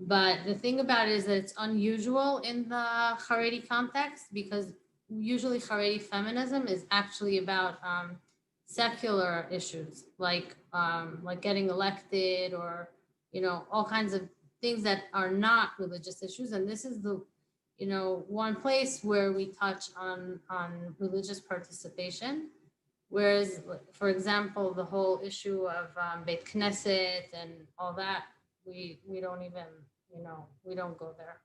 But the thing about it is that it's unusual in the Haredi context, because usually Haredi feminism is actually about secular issues, like getting elected, or all kinds of things that are not religious issues. And this is the one place where we touch on religious participation. Whereas, for example, the whole issue of Beit Knesset and all that, we don't even, we don't go there.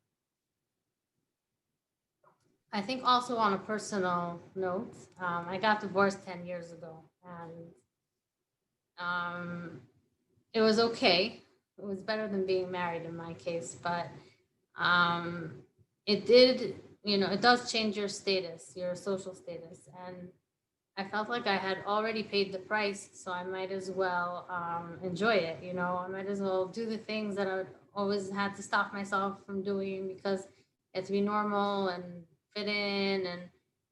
I think also on a personal note, I got divorced 10 years ago, and it was okay. It was better than being married in my case, but it did, you know, it does change your status, your social status. And I felt like I had already paid the price, so I might as well enjoy it. You know, I might as well do the things that I always had to stop myself from doing because it had to be normal and fit in and,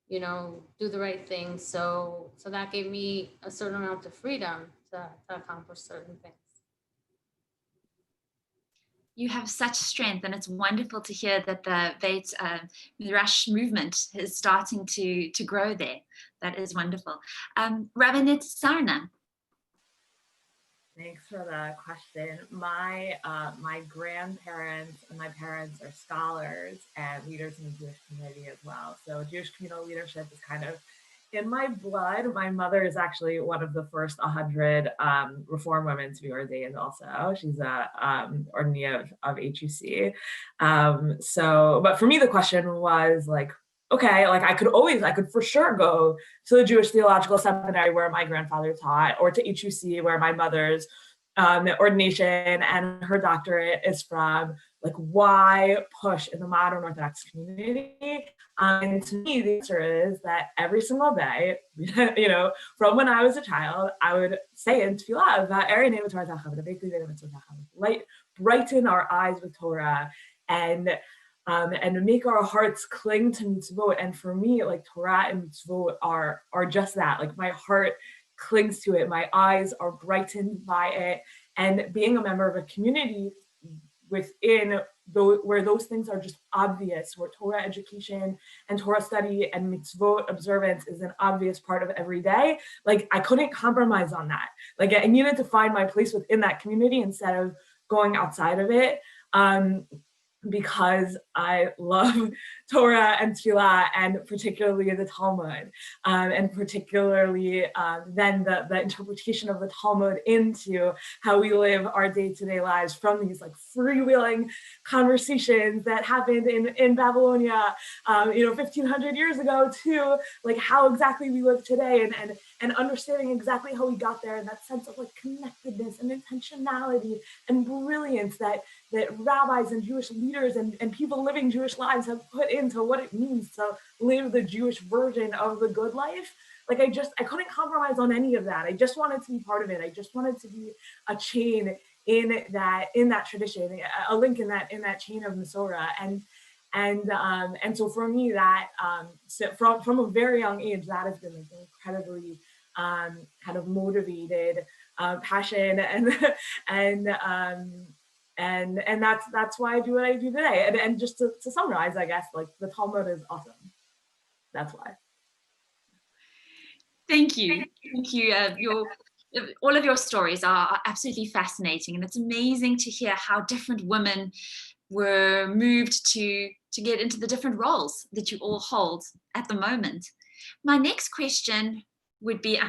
you know, do the right thing. So that gave me a certain amount of freedom to accomplish certain things. You have such strength, and it's wonderful to hear that the Beit Midrash movement is starting to grow there. That is wonderful. Rabinit Sarna. Thanks for the question. My grandparents and my parents are scholars and leaders in the Jewish community as well. So Jewish communal leadership is kind of in my blood. My mother is actually one of the first 100 Reform women to be ordained also. She's a ordinee of HUC. But for me, the question was like, okay, like I could for sure go to the Jewish Theological Seminary where my grandfather taught, or to HUC where my mother's ordination and her doctorate is from. Like, why push in the modern Orthodox community? And to me, the answer is that every single day, you know, from when I was a child, I would say in Tefillah, brighten our eyes with Torah and make our hearts cling to mitzvot. And for me, like Torah and mitzvot are just that. Like my heart clings to it. My eyes are brightened by it. And being a member of a community within where those things are just obvious, where Torah education and Torah study and mitzvot observance is an obvious part of every day, like I couldn't compromise on that. Like I needed to find my place within that community instead of going outside of it. Because I love Torah and Tefillah, and particularly the Talmud, and particularly then the interpretation of the Talmud into how we live our day-to-day lives from these like freewheeling conversations that happened in Babylonia, 1,500 years ago, to like how exactly we live today, and understanding exactly how we got there, and that sense of like connectedness and intentionality and brilliance that rabbis and Jewish leaders and people living Jewish lives have put into what it means to live the Jewish version of the good life. Like I couldn't compromise on any of that. I just wanted to be part of it. I just wanted to be a chain in that tradition, a link in that chain of Masorah. And so for me, that from a very young age, that has been like incredibly kind of motivated passion and that's why I do what I do today. And just to summarize, I guess, like the Talmud is awesome. That's why. Thank you. All of your stories are absolutely fascinating, and it's amazing to hear how different women were moved to get into the different roles that you all hold at the moment. My next question would be,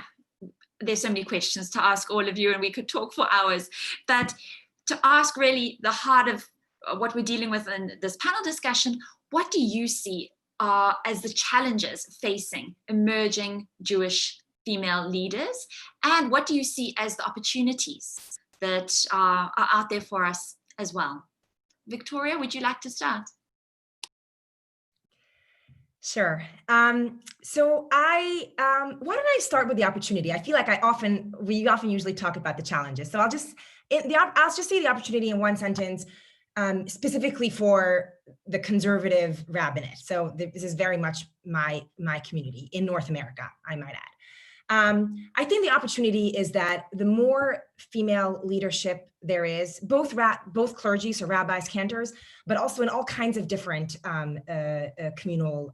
there's so many questions to ask all of you, and we could talk for hours, but to ask really the heart of what we're dealing with in this panel discussion, what do you see as the challenges facing emerging Jewish female leaders? And what do you see as the opportunities that are out there for us as well? Victoria, would you like to start? Sure. So why don't I start with the opportunity? I feel like we often usually talk about the challenges. So I'll just say the opportunity in one sentence, specifically for the conservative rabbinate. So this is very much my community in North America, I might add. I think the opportunity is that the more female leadership there is, both clergy, so rabbis, cantors, but also in all kinds of different communal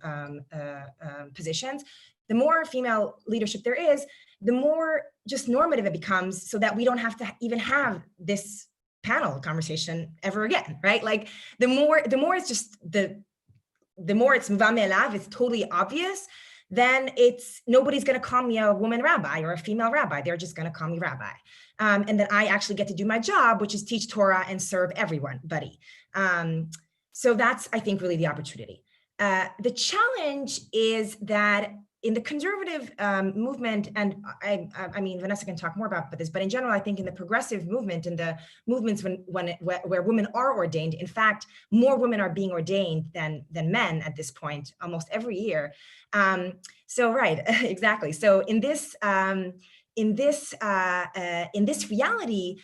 positions, the more female leadership there is, the more just normative it becomes, so that we don't have to even have this panel conversation ever again, right? Like the more it's just the more it's muvan me'elav, it's totally obvious, then nobody's going to call me a woman rabbi or a female rabbi. They're just going to call me rabbi. And then I actually get to do my job, which is teach Torah and serve everybody. So that's, I think, really the opportunity. The challenge is that in the conservative movement, and I mean, Vanessa can talk more about this, but in general, I think in the progressive movement, in the movements where women are ordained, in fact, more women are being ordained than men at this point, almost every year. So right, exactly. So in this reality,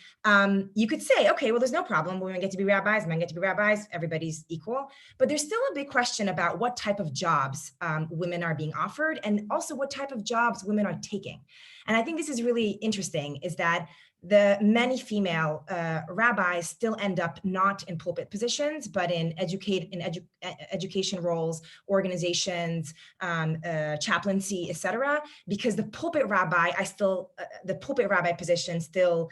you could say, okay, well, there's no problem. Women get to be rabbis, men get to be rabbis, everybody's equal. But there's still a big question about what type of jobs women are being offered, and also what type of jobs women are taking. And I think this is really interesting, is that the many female rabbis still end up not in pulpit positions, but in education roles, organizations, chaplaincy, etc. Because the pulpit rabbi, the pulpit rabbi position still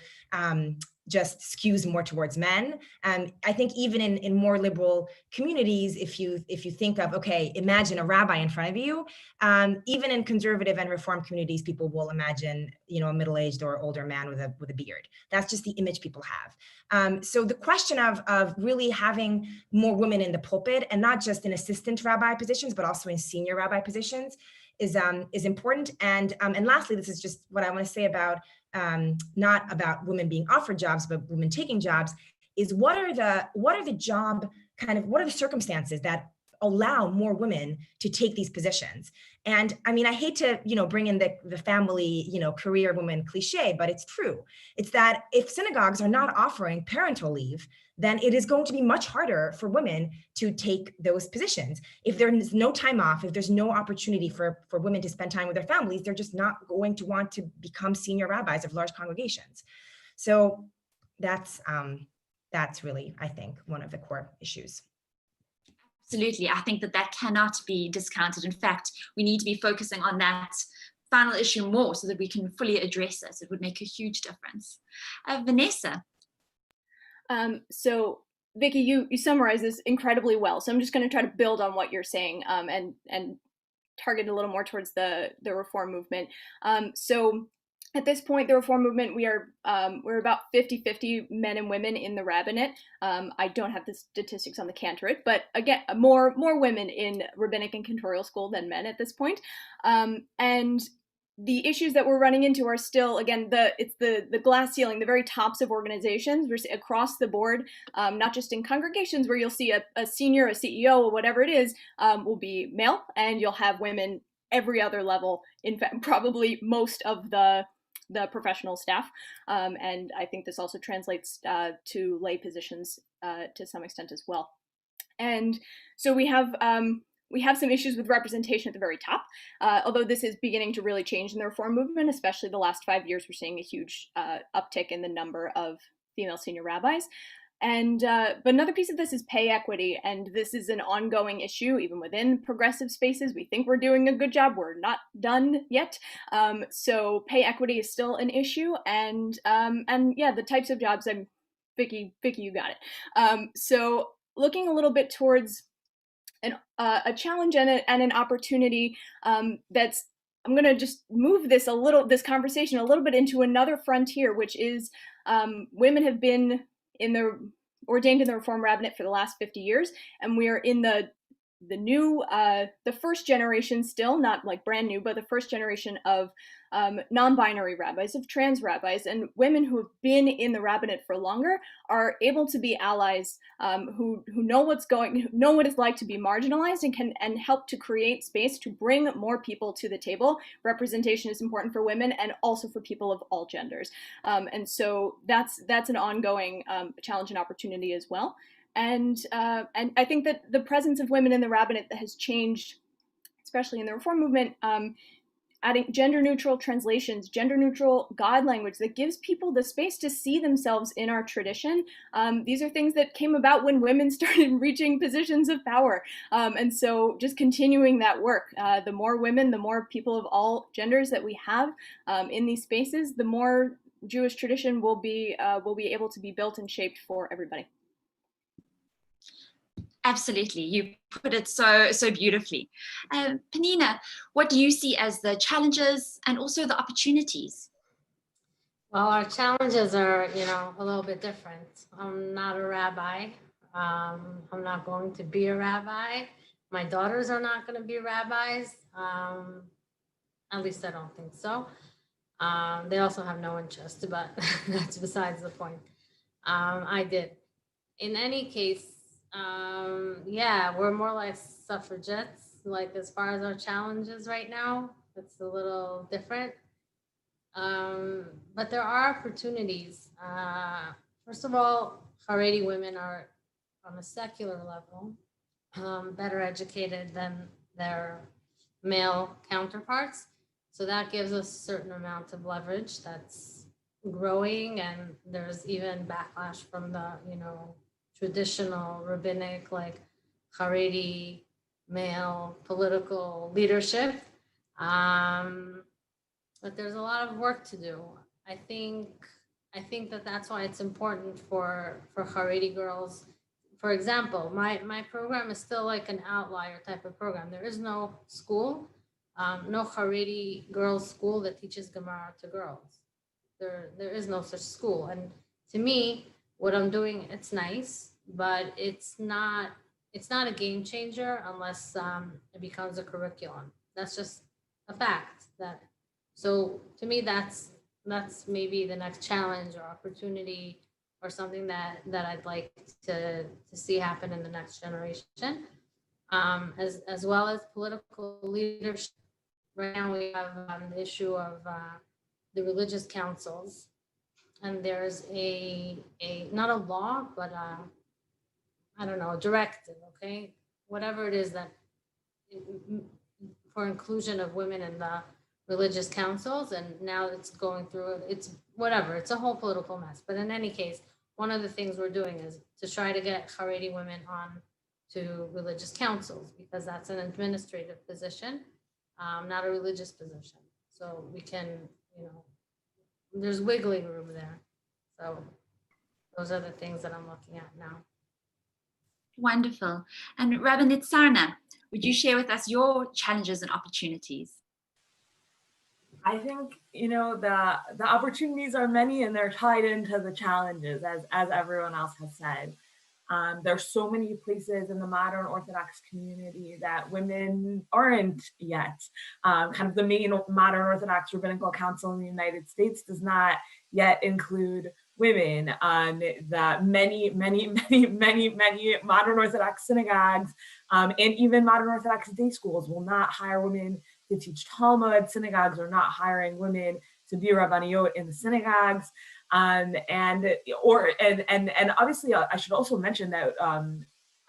just skews more towards men. I think even in more liberal communities, if you think of, okay, imagine a rabbi in front of you, even in conservative and reform communities, people will imagine, a middle-aged or older man with a beard. That's just the image people have. So the question of really having more women in the pulpit, and not just in assistant rabbi positions, but also in senior rabbi positions, is important. And lastly, this is just what I want to say about not about women being offered jobs, but women taking jobs, is what are the circumstances that allow more women to take these positions? And I mean, I hate to, bring in the family, career woman cliche, but it's true. It's that if synagogues are not offering parental leave, then it is going to be much harder for women to take those positions. If there is no time off, if there's no opportunity for women to spend time with their families, they're just not going to want to become senior rabbis of large congregations. So that's really, I think, one of the core issues. Absolutely. I think that cannot be discounted. In fact, we need to be focusing on that final issue more so that we can fully address this. It would make a huge difference. Vanessa. So Vicky, you summarized this incredibly well. So I'm just going to try to build on what you're saying and target a little more towards the reform movement. So at this point, the reform movement, we're about 50-50 men and women in the rabbinate. I don't have the statistics on the cantorate, but again, more women in rabbinic and cantorial school than men at this point. And the issues that we're running into are still, again, it's the glass ceiling, the very tops of organizations. We're across the board, not just in congregations where you'll see a senior, a CEO, or whatever it is, will be male, and you'll have women every other level. In fact, probably most of the professional staff. And I think this also translates to lay positions to some extent as well. And so we have some issues with representation at the very top, although this is beginning to really change in the reform movement, especially the last 5 years. We're seeing a huge uptick in the number of female senior rabbis. And but another piece of this is pay equity, and this is an ongoing issue even within progressive spaces. We think we're doing a good job. We're not done yet. So pay equity is still an issue, and yeah, the types of jobs. Vicky, you got it. So looking a little bit towards a challenge and an opportunity that's. I'm going to just move this conversation a little bit into another frontier, which is women have been ordained in the Reform Rabbinate for the last 50 years, and we are in the first generation, still not like brand new, but the first generation of non-binary rabbis, of trans rabbis, and women who have been in the rabbinate for longer are able to be allies who know what it's like to be marginalized and help to create space to bring more people to the table. Representation is important for women and also for people of all genders, and so that's an ongoing challenge and opportunity as well. And I think that the presence of women in the rabbinate has changed, especially in the reform movement, adding gender-neutral translations, gender-neutral God language that gives people the space to see themselves in our tradition. These are things that came about when women started reaching positions of power. And so just continuing that work, the more women, the more people of all genders that we have in these spaces, the more Jewish tradition will be able to be built and shaped for everybody. Absolutely, you put it so beautifully. Penina, what do you see as the challenges and also the opportunities? Well, our challenges are, a little bit different. I'm not a rabbi. I'm not going to be a rabbi. My daughters are not going to be rabbis. At least I don't think so. They also have no interest, but that's besides the point. I did. In any case, yeah, we're more like suffragettes, like as far as our challenges right now, it's a little different. But there are opportunities. First of all, Haredi women are on a secular level better educated than their male counterparts. So that gives us a certain amount of leverage that's growing, and there's even backlash from the, traditional rabbinic, like Haredi male political leadership. But there's a lot of work to do. I think that's why it's important for Haredi girls. For example, my program is still like an outlier type of program. There is no school, no Haredi girls school that teaches Gemara to girls. There is no such school. And to me, what I'm doing, it's nice, but it's not a game changer unless it becomes a curriculum. That's just a fact. So to me, that's maybe the next challenge or opportunity or something that I'd like to see happen in the next generation, as well as political leadership. Right now we have the issue of the religious councils, and there's a not a law, but I don't know, a directive, okay, whatever it is that for inclusion of women in the religious councils, and now it's going through, it's whatever, it's a whole political mess. But in any case, one of the things we're doing is to try to get Haredi women on to religious councils, because that's an administrative position, not a religious position. So we can, there's wiggling room there. So those are the things that I'm looking at now. Wonderful. And Rabinit Sarna, would you share with us your challenges and opportunities? I think, the opportunities are many, and they're tied into the challenges, as everyone else has said. There's so many places in the modern Orthodox community that women aren't yet. Kind of the main modern Orthodox Rabbinical Council in the United States does not yet include women. The many modern Orthodox synagogues and even modern Orthodox day schools will not hire women to teach Talmud. Synagogues are not hiring women to be Rabbaniyot in the synagogues. And obviously I should also mention that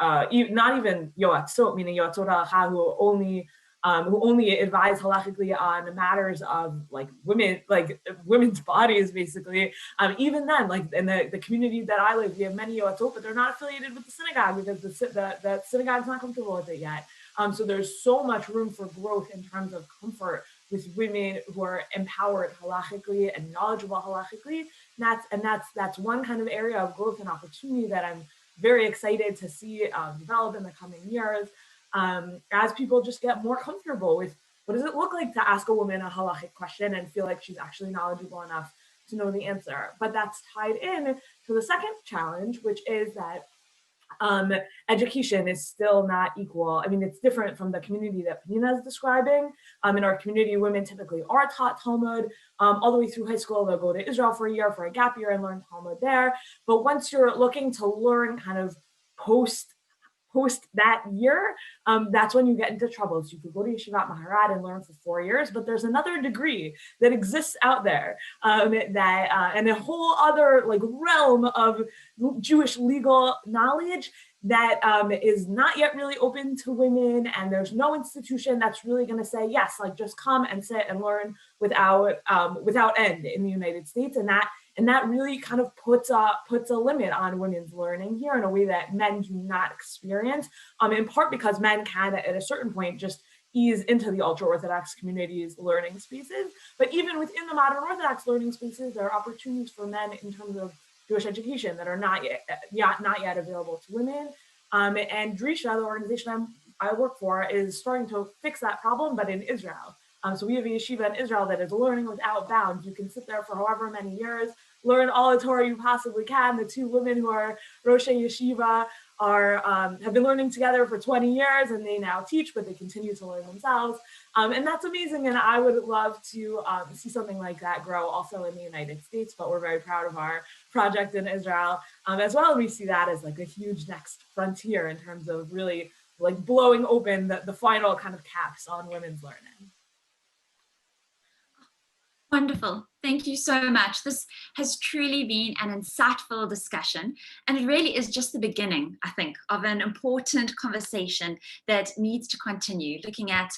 not even yoatzot, meaning yoatzot halacha, who only advise halachically on matters of like women, like women's bodies, basically. Even then, like in the community that I live, we have many yoatzot, but they're not affiliated with the synagogue because the synagogue's not comfortable with it yet. So there's so much room for growth in terms of comfort with women who are empowered halachically and knowledgeable halachically. And that's one kind of area of growth and opportunity that I'm very excited to see develop in the coming years, as people just get more comfortable with what does it look like to ask a woman a halachic question and feel like she's actually knowledgeable enough to know the answer. But that's tied in to the second challenge, which is that education is still not equal. I mean, it's different from the community that Penina is describing. In our community, women typically are taught Talmud all the way through high school. They'll go to Israel for a year, for a gap year, and learn Talmud there. But once you're looking to learn kind of post that year, that's when you get into trouble. So you could go to Yeshivat Maharad and learn for 4 years, but there's another degree that exists out there and a whole other like realm of Jewish legal knowledge that is not yet really open to women, and there's no institution that's really going to say yes, like just come and sit and learn without end in the United States, and that really kind of puts a limit on women's learning here in a way that men do not experience, in part because men can at a certain point just ease into the ultra-Orthodox community's learning spaces. But even within the modern Orthodox learning spaces, there are opportunities for men in terms of Jewish education that are not yet available to women. And Drisha, the organization I work for, is starting to fix that problem, but in Israel. So we have a yeshiva in Israel that is learning without bounds. You can sit there for however many years, learn all the Torah you possibly can. The two women who are Rosh Yeshiva have been learning together for 20 years, and they now teach, but they continue to learn themselves. And that's amazing. And I would love to see something like that grow also in the United States, but we're very proud of our project in Israel as well. And we see that as like a huge next frontier in terms of really like blowing open the final kind of caps on women's learning. Wonderful. Thank you so much. This has truly been an insightful discussion, and it really is just the beginning, I think, of an important conversation that needs to continue, looking at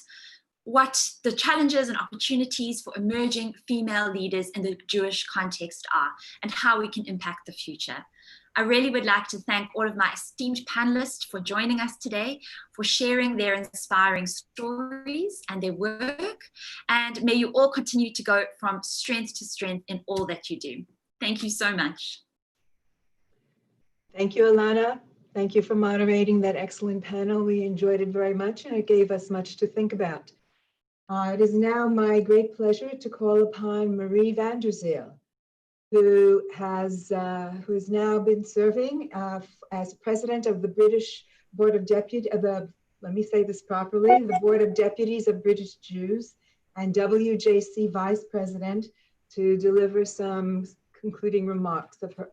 what the challenges and opportunities for emerging female leaders in the Jewish context are and how we can impact the future. I really would like to thank all of my esteemed panelists for joining us today, for sharing their inspiring stories and their work. And may you all continue to go from strength to strength in all that you do. Thank you so much. Thank you, Alana. Thank you for moderating that excellent panel. We enjoyed it very much, and it gave us much to think about. It is now my great pleasure to call upon Marie Vanderzill, who has now been serving as president of the British Board of Deputies, let me say this properly, the Board of Deputies of British Jews, and WJC vice president, to deliver some concluding remarks of her,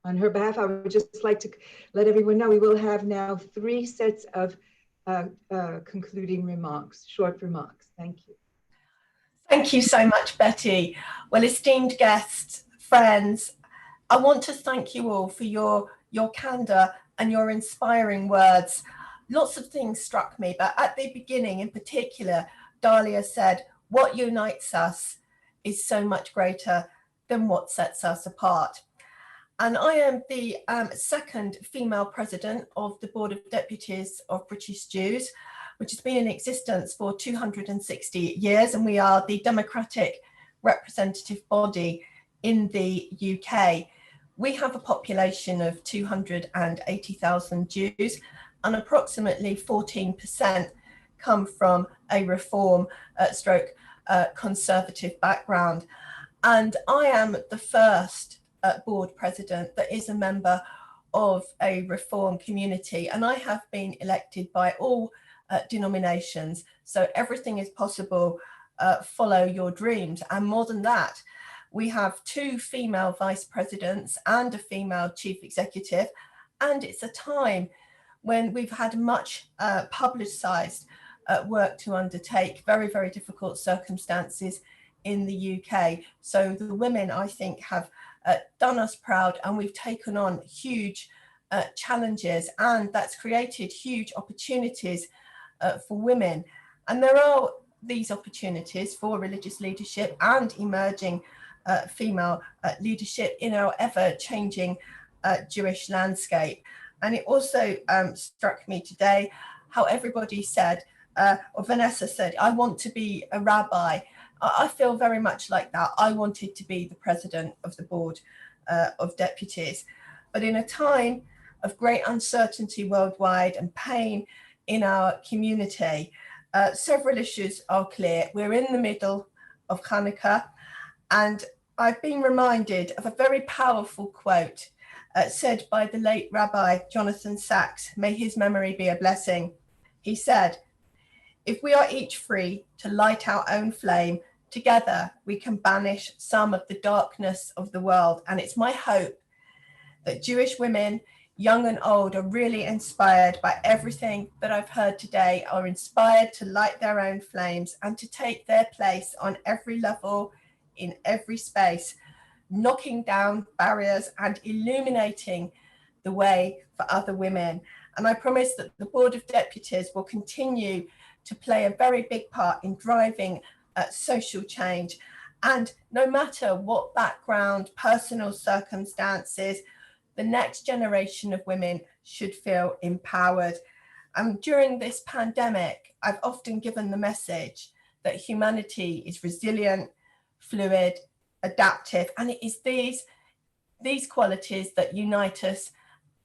on her behalf. I would just like to let everyone know we will have now 3 sets of concluding remarks, short remarks. Thank you. Thank you so much, Betty. Well, esteemed guests, friends, I want to thank you all for your candor and your inspiring words. Lots of things struck me, but at the beginning in particular, Dalia said, what unites us is so much greater than what sets us apart. And I am the second female president of the Board of Deputies of British Jews, which has been in existence for 260 years, and we are the democratic representative body in the UK. We have a population of 280,000 Jews, and approximately 14% come from a reform stroke conservative background. And I am the first board president that is a member of a reform community, and I have been elected by all denominations. So everything is possible. Follow your dreams. And more than that, we have 2 female vice presidents and a female chief executive. And it's a time when we've had much publicized work to undertake, very, very difficult circumstances in the UK. So the women, I think, have done us proud, and we've taken on huge challenges, and that's created huge opportunities for women. And there are these opportunities for religious leadership and emerging female leadership in our ever-changing Jewish landscape. And it also struck me today how everybody said, or Vanessa said, I want to be a rabbi. I feel very much like that. I wanted to be the president of the Board of Deputies. But in a time of great uncertainty worldwide and pain in our community, several issues are clear. We're in the middle of Hanukkah, and I've been reminded of a very powerful quote said by the late Rabbi Jonathan Sachs, may his memory be a blessing. He said, if we are each free to light our own flame, together we can banish some of the darkness of the world. And it's my hope that Jewish women, young and old, are really inspired by everything that I've heard today, are inspired to light their own flames and to take their place on every level, in every space, knocking down barriers and illuminating the way for other women. And I promise that the Board of Deputies will continue to play a very big part in driving social change. And no matter what background, personal circumstances, the next generation of women should feel empowered. And during this pandemic, I've often given the message that humanity is resilient, fluid, adaptive, and it is these qualities that unite us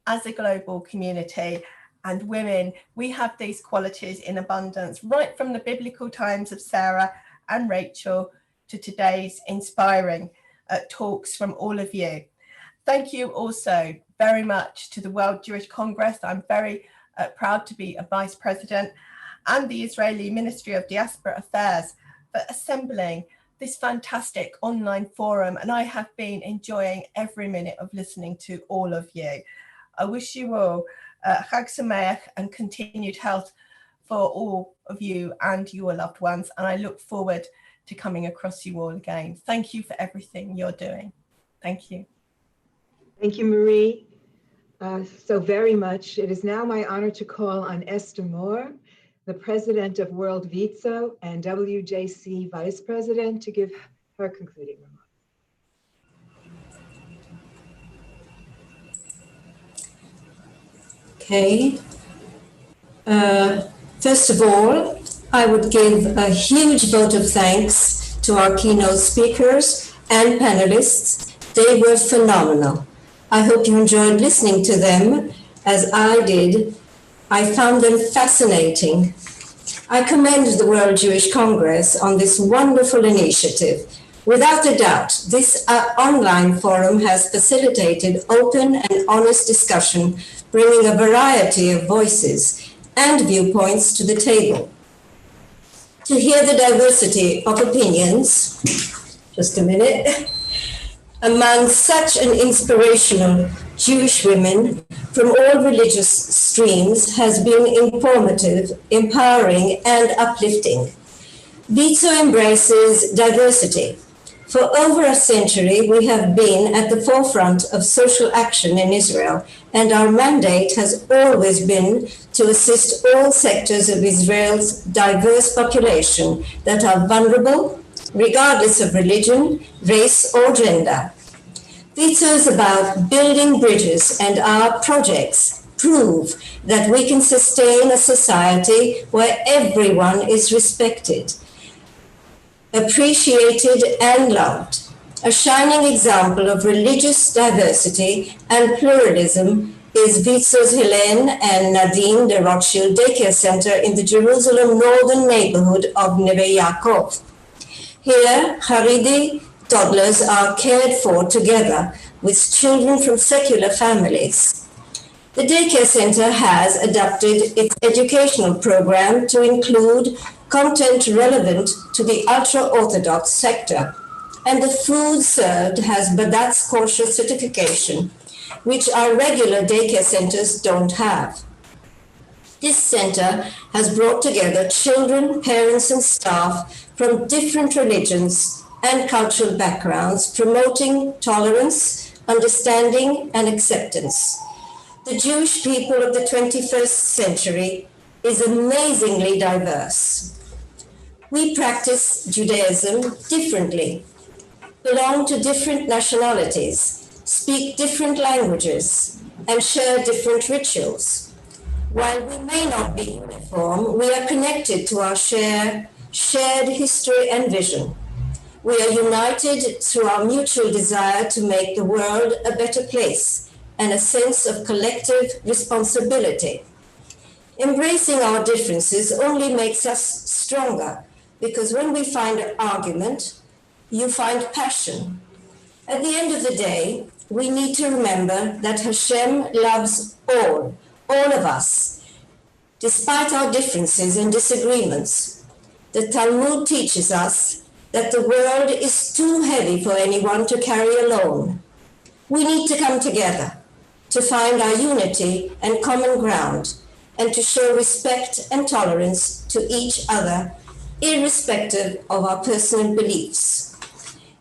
as a global community. And women, we have these qualities in abundance, right from the biblical times of Sarah and Rachel to today's inspiring talks from all of you. Thank you also very much to the World Jewish Congress. I'm very proud to be a vice president, and the Israeli Ministry of Diaspora Affairs for assembling this fantastic online forum. And I have been enjoying every minute of listening to all of you. I wish you all Chag Sameach and continued health for all of you and your loved ones. And I look forward to coming across you all again. Thank you for everything you're doing. Thank you. Thank you, Marie, so very much. It is now my honor to call on Esther Moore, the president of World Vitso and WJC vice president, to give her concluding remarks. Okay. First of all, I would give a huge vote of thanks to our keynote speakers and panelists. They were phenomenal. I hope you enjoyed listening to them as I did. I found them fascinating. I commend the World Jewish Congress on this wonderful initiative. Without a doubt, this online forum has facilitated open and honest discussion, bringing a variety of voices and viewpoints to the table. To hear the diversity of opinions, just a minute, among such an inspirational Jewish women from all religious streams has been informative, empowering, and uplifting. Vitso embraces diversity. For over a century, we have been at the forefront of social action in Israel, and our mandate has always been to assist all sectors of Israel's diverse population that are vulnerable, regardless of religion, race, or gender. Vitso is about building bridges, and our projects prove that we can sustain a society where everyone is respected, appreciated, and loved. A shining example of religious diversity and pluralism is Vitso's Helene and Nadine de Rothschild Daycare Center in the Jerusalem northern neighborhood of Neve Yaakov. Here, Haredi toddlers are cared for together with children from secular families. The daycare center has adapted its educational program to include content relevant to the ultra-Orthodox sector, and the food served has Badatz kosher certification, which our regular daycare centers don't have. This center has brought together children, parents, and staff from different religions and cultural backgrounds, promoting tolerance, understanding, and acceptance. The Jewish people of the 21st century is amazingly diverse. We practice Judaism differently, belong to different nationalities, speak different languages, and share different rituals. While we may not be uniform, we are connected to our shared history and vision. We are united through our mutual desire to make the world a better place and a sense of collective responsibility. Embracing our differences only makes us stronger, because when we find an argument, you find passion. At the end of the day, we need to remember that Hashem loves all of us, despite our differences and disagreements. The Talmud teaches us that the world is too heavy for anyone to carry alone. We need to come together to find our unity and common ground, and to show respect and tolerance to each other, irrespective of our personal beliefs.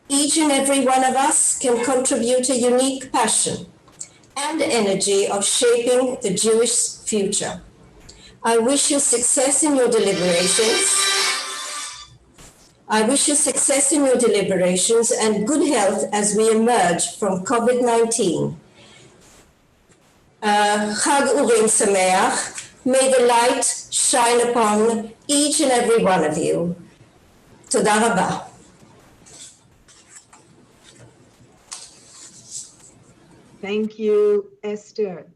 Each and every one of us can contribute a unique passion and energy of shaping the Jewish future. I wish you success in your deliberations. I wish you success in your deliberations and good health as we emerge from COVID-19. Chag Urim Sameach. May the light shine upon each and every one of you. Toda Rabba. Thank you, Esther,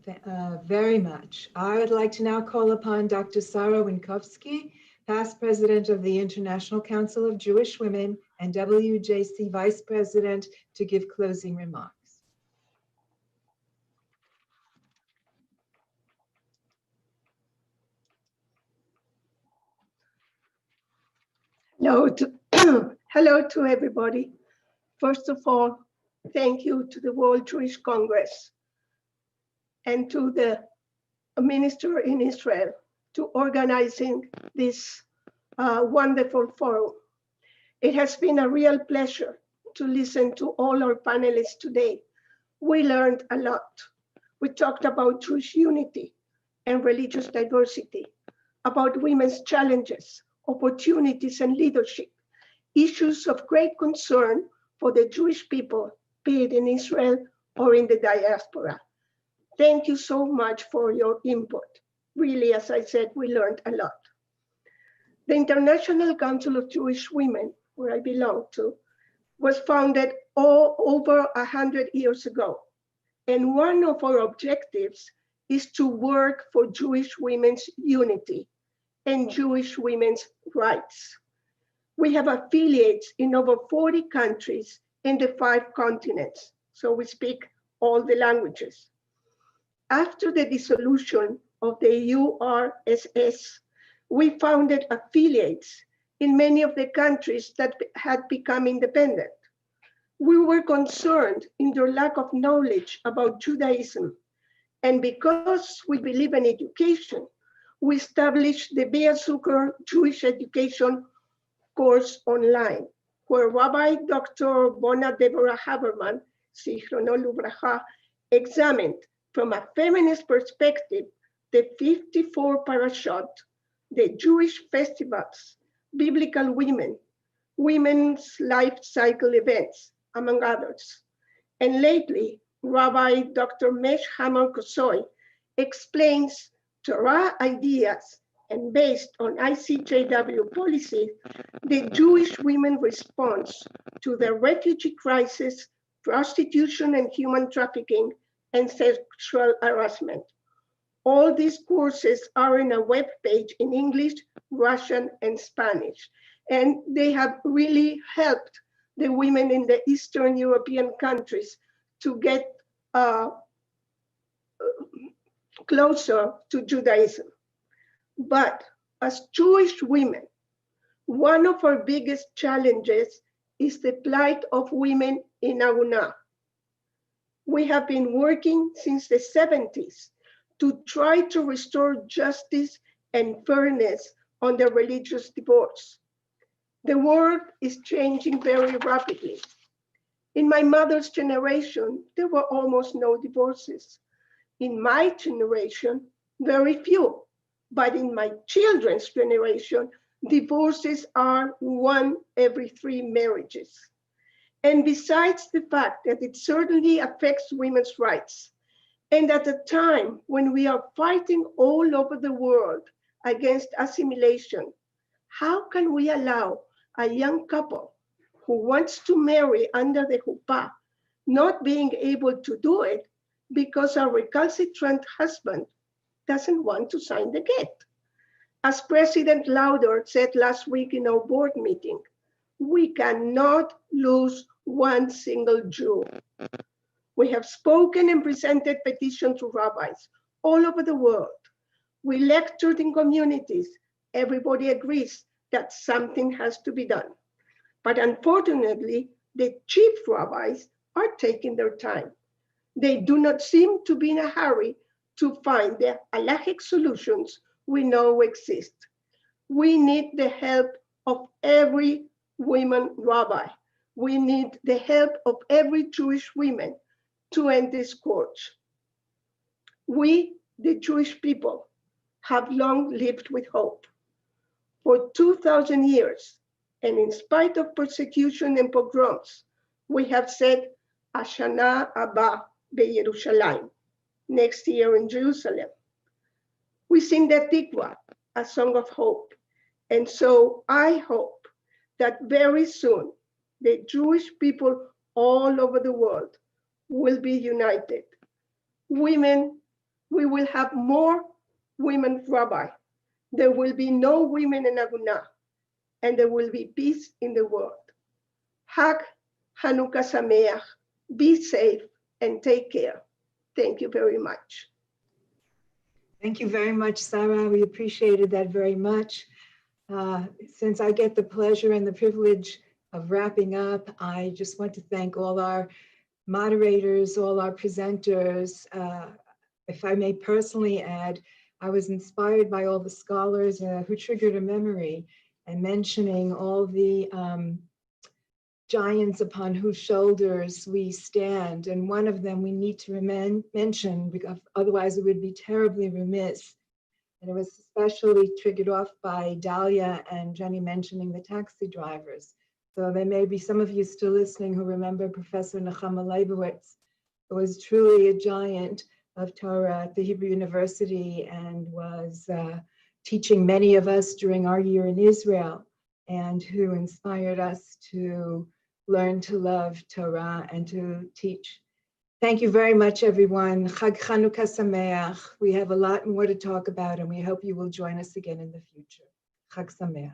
very much. I would like to now call upon Dr. Sarah Winkowski, past president of the International Council of Jewish Women and WJC vice president, to give closing remarks. Hello to everybody. First of all, thank you to the World Jewish Congress and to the minister in Israel to organizing this wonderful forum. It has been a real pleasure to listen to all our panelists today. We learned a lot. We talked about Jewish unity and religious diversity, about women's challenges, opportunities, and leadership, issues of great concern for the Jewish people, be it in Israel or in the diaspora. Thank you so much for your input. Really, as I said, we learned a lot. The International Council of Jewish Women, where I belong to, was founded over 100 years ago. And one of our objectives is to work for Jewish women's unity and Jewish women's rights. We have affiliates in over 40 countries in the 5 continents, so we speak all the languages. After the dissolution of the URSS, we founded affiliates in many of the countries that had become independent. We were concerned in their lack of knowledge about Judaism, and because we believe in education, we established the Bea Zucker Jewish Education course online, where Rabbi Dr. Bona Deborah Haberman, Zichrono Livracha, examined from a feminist perspective the 54 parashot, the Jewish festivals, biblical women, women's life cycle events, among others. And lately, Rabbi Dr. Mesh Hamon Kosoy explains Torah ideas and based on ICJW policy, the Jewish women response to the refugee crisis, prostitution and human trafficking, and sexual harassment. All these courses are in a web page in English, Russian, and Spanish. And they have really helped the women in the Eastern European countries to get closer to Judaism. But as Jewish women, one of our biggest challenges is the plight of women in Aguna. We have been working since the 70s to try to restore justice and fairness on the religious divorce. The world is changing very rapidly. In my mother's generation, there were almost no divorces. In my generation, very few. But in my children's generation, divorces are 1 every 3 marriages. And besides the fact that it certainly affects women's rights, and at a time when we are fighting all over the world against assimilation, how can we allow a young couple who wants to marry under the huppah not being able to do it because a recalcitrant husband doesn't want to sign the get? As President Lauder said last week in our board meeting, we cannot lose 1 single Jew. We have spoken and presented petitions to rabbis all over the world. We lectured in communities. Everybody agrees that something has to be done. But unfortunately, the chief rabbis are taking their time. They do not seem to be in a hurry to find the halachic solutions we know exist. We need the help of every woman rabbi. We need the help of every Jewish woman to end this scourge. We, the Jewish people, have long lived with hope. For 2,000 years, and in spite of persecution and pogroms, we have said, Ashana Abba beYerushalayim, next year in Jerusalem. We sing the Tikva, a song of hope. And so I hope that very soon the Jewish people all over the world will be united. Women, we will have more women rabbi. There will be no women in Aguna, and there will be peace in the world. Hag Hanukkah Sameach, be safe and take care. Thank you very much. Thank you very much, Sarah. We appreciated that very much. Since I get the pleasure and the privilege of wrapping up, I just want to thank all our moderators, all our presenters. If I may personally add, I was inspired by all the scholars who triggered a memory and mentioning all the giants upon whose shoulders we stand. And one of them we need to mention, because otherwise it would be terribly remiss. And it was especially triggered off by Dalia and Jenny mentioning the taxi drivers. So there may be some of you still listening who remember Professor Nechama Leibowitz, who was truly a giant of Torah at the Hebrew University and was teaching many of us during our year in Israel, and who inspired us to learn to love Torah and to teach. Thank you very much, everyone. Chag Chanukah Sameach. We have a lot more to talk about, and we hope you will join us again in the future. Chag Sameach.